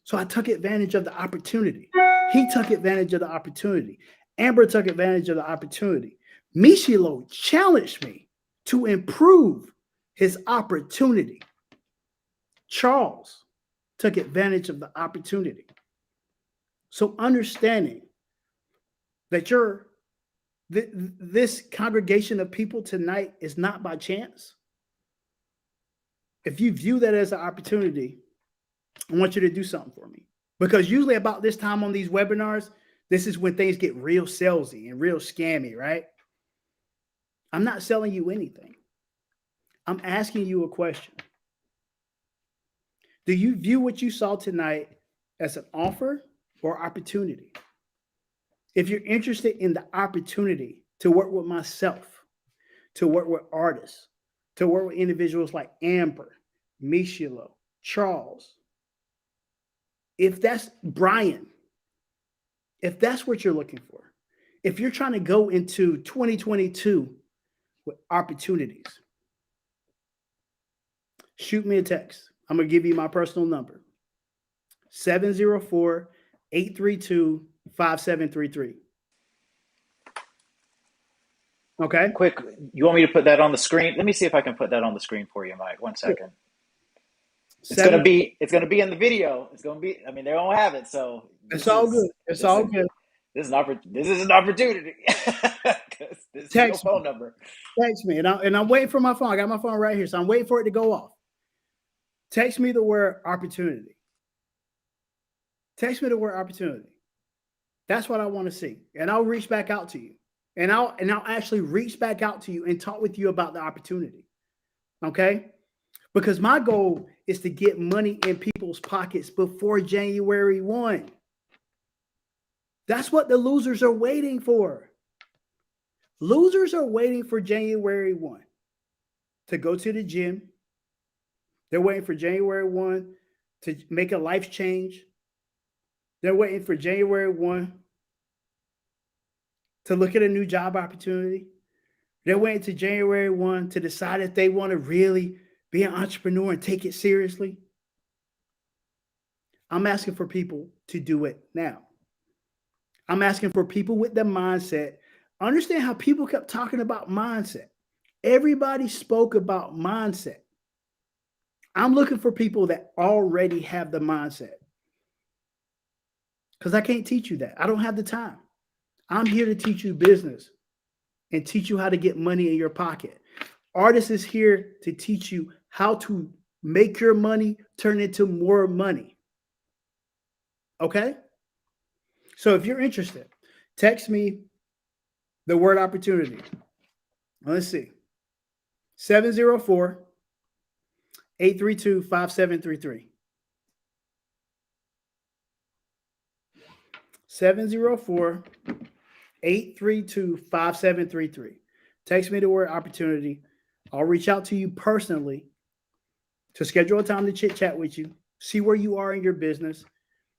So I took advantage of the opportunity. He took advantage of the opportunity. Amber took advantage of the opportunity. Michilo challenged me to improve his opportunity. Charles took advantage of the opportunity. So understanding that this congregation of people tonight is not by chance. If you view that as an opportunity, I want you to do something for me. Because usually about this time on these webinars, this is when things get real salesy and real scammy, right? I'm not selling you anything. I'm asking you a question. Do you view what you saw tonight as an offer or opportunity? If you're interested in the opportunity to work with myself, to work with artists, to work with individuals like Amber, Michilo, Charles, if that's Brian, if that's what you're looking for, if you're trying to go into 2022 with opportunities, shoot me a text. I'm going to give you my personal number, 704-832-5733. Okay. Quick, you want me to put that on the screen? Let me see if I can put that on the screen for you, Mike. 1 second. It's gonna be in the video. It's gonna be. I mean, they don't have it, so it's all good. It's all good. This is an opportunity. This is your phone number. Text me, and I'm waiting for my phone. I got my phone right here, so I'm waiting for it to go off. Text me the word opportunity. Text me the word opportunity. That's what I want to see, and I'll reach back out to you, and I'll actually reach back out to you and talk with you about the opportunity. Okay. Because my goal is to get money in people's pockets before January 1. That's what the losers are waiting for. Losers are waiting for January 1 to go to the gym. They're waiting for January 1 to make a life change. They're waiting for January 1 to look at a new job opportunity. They're waiting to January 1 to decide if they want to really be an entrepreneur and take it seriously. I'm asking for people to do it now. I'm asking for people with the mindset. Understand how people kept talking about mindset. Everybody spoke about mindset. I'm looking for people that already have the mindset. Because I can't teach you that. I don't have the time. I'm here to teach you business and teach you how to get money in your pocket. Artist is here to teach you how to make your money turn into more money. Okay? So if you're interested, text me the word opportunity. Let's see. 704-832-5733. 704-832-5733. Text me the word opportunity. I'll reach out to you personally to schedule a time to chit chat with you, see where you are in your business.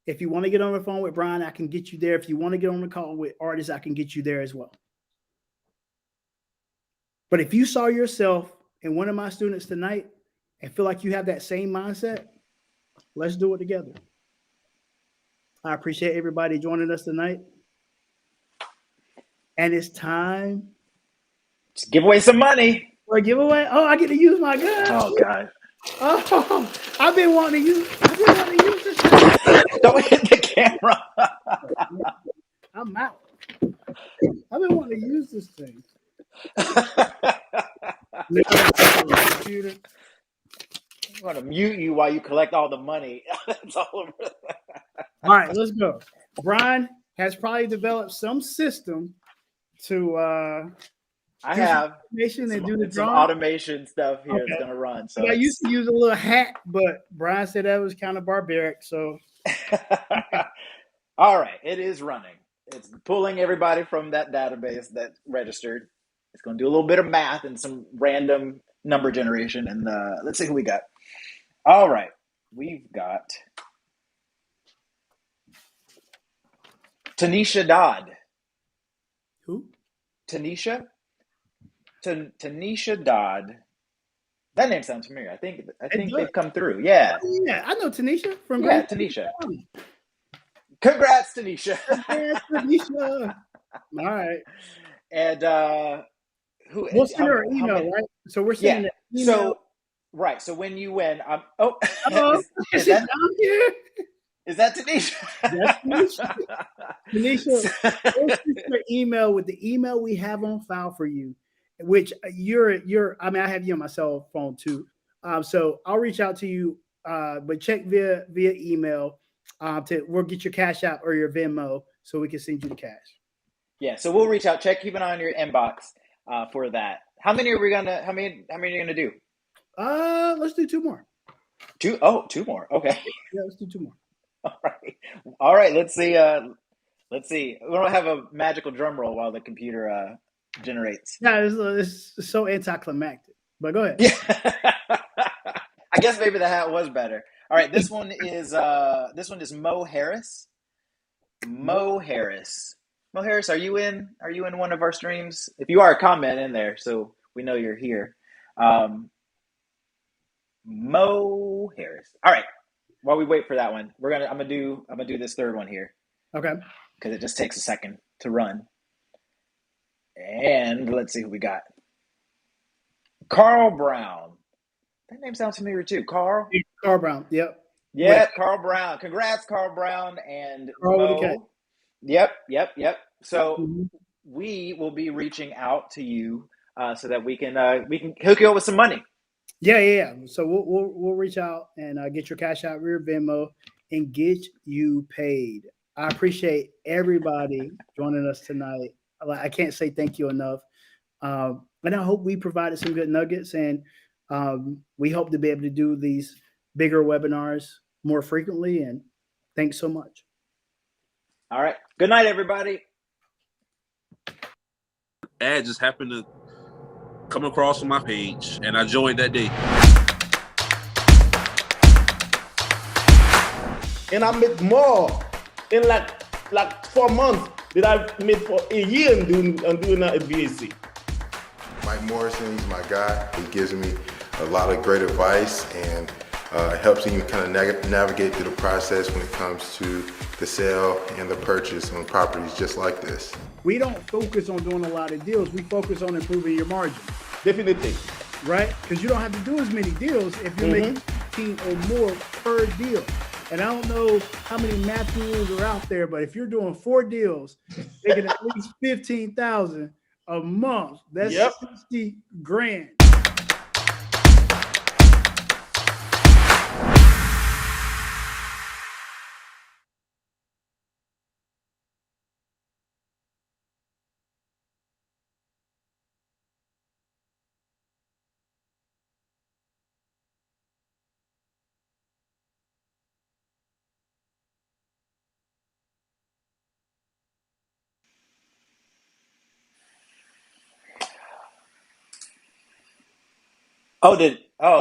If you want to get on the phone with Brian, I can get you there. If you want to get on the call with artists, I can get you there as well. But if you saw yourself in one of my students tonight and feel like you have that same mindset, let's do it together. I appreciate everybody joining us tonight. And it's time Just give away some money. For a giveaway? Oh, I get to use my gun. Oh God! Oh, I've been wanting to use this thing. Don't hit the camera. I'm out. I've been wanting to use this thing. Computer. I'm gonna mute you while you collect all the money. That's all over. All right, let's go. Brian has probably developed some system to I do have automation and do the some drawing. automation stuff here. It's Okay. gonna run. So I used to use a little hat, but Brian said that was kind of barbaric. So all right, it is running. It's pulling everybody from that database that registered. It's going to do a little bit of math and some random number generation. And let's see who we got. All right, we've got Tanisha Dodd. who? Tanisha Dodd. That name sounds familiar. I think they've come through. Yeah. Oh, yeah, I know Tanisha from Yeah, Great Tanisha. County. Congrats, Tanisha. Yes, Tanisha. All right. And who? We'll send her an how email, many- right? So we're Yeah. sending an email. So right. So when you win, Oh, is she's that down here. is that Tanisha? That's Tanisha, we'll send her email with the email we have on file for you, which you're. I mean, I have you on my cell phone too. So I'll reach out to you, but check via email. We'll get your Cash App or your Venmo so we can send you the cash. Yeah. So we'll reach out. Keep an eye on your inbox for that. How many are we gonna? How many are you gonna do? Let's do 2 more. 2? Oh, 2 more. Okay. Yeah, let's do 2 more. All right. Let's see. Let's see. We don't have a magical drum roll while the computer generates. Yeah, it's so anticlimactic. But go ahead. Yeah. I guess maybe the hat was better. All right. This one is Mo Harris. Mo Harris. Mo Harris, are you in one of our streams? If you are, comment in there so we know you're here. Mo Harris. All right. While we wait for that one, I'm gonna do this third one here Okay. because it just takes a second to run. And let's see who we got. Carl Brown. That name sounds familiar too. Carl. Carl Brown. Yep. Yep, Carl Brown. Congrats, Carl Brown and Carl with a K. Mo. Yep. So we will be reaching out to you so that we can hook you up with some money. Yeah. So we'll reach out and get your Cash App, your Venmo, and get you paid. I appreciate everybody joining us tonight. I can't say thank you enough. And I hope we provided some good nuggets, and we hope to be able to do these bigger webinars more frequently. And thanks so much. All right. Good night, everybody. Ad just happened to come across on my page, and I joined that day. And I made more in like 4 months that I made for a year and doing that at VAC. Mike Morrison, he's my guy. He gives me a lot of great advice and helps you kind of navigate through the process when it comes to the sale and the purchase on properties just like this. We don't focus on doing a lot of deals. We focus on improving your margin. Definitely. Right? Because you don't have to do as many deals if you're making 15 or more per deal. And I don't know how many math rules are out there, but if you're doing 4 deals, making at least 15,000 a month, that's 60 grand.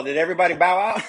Did everybody bow out?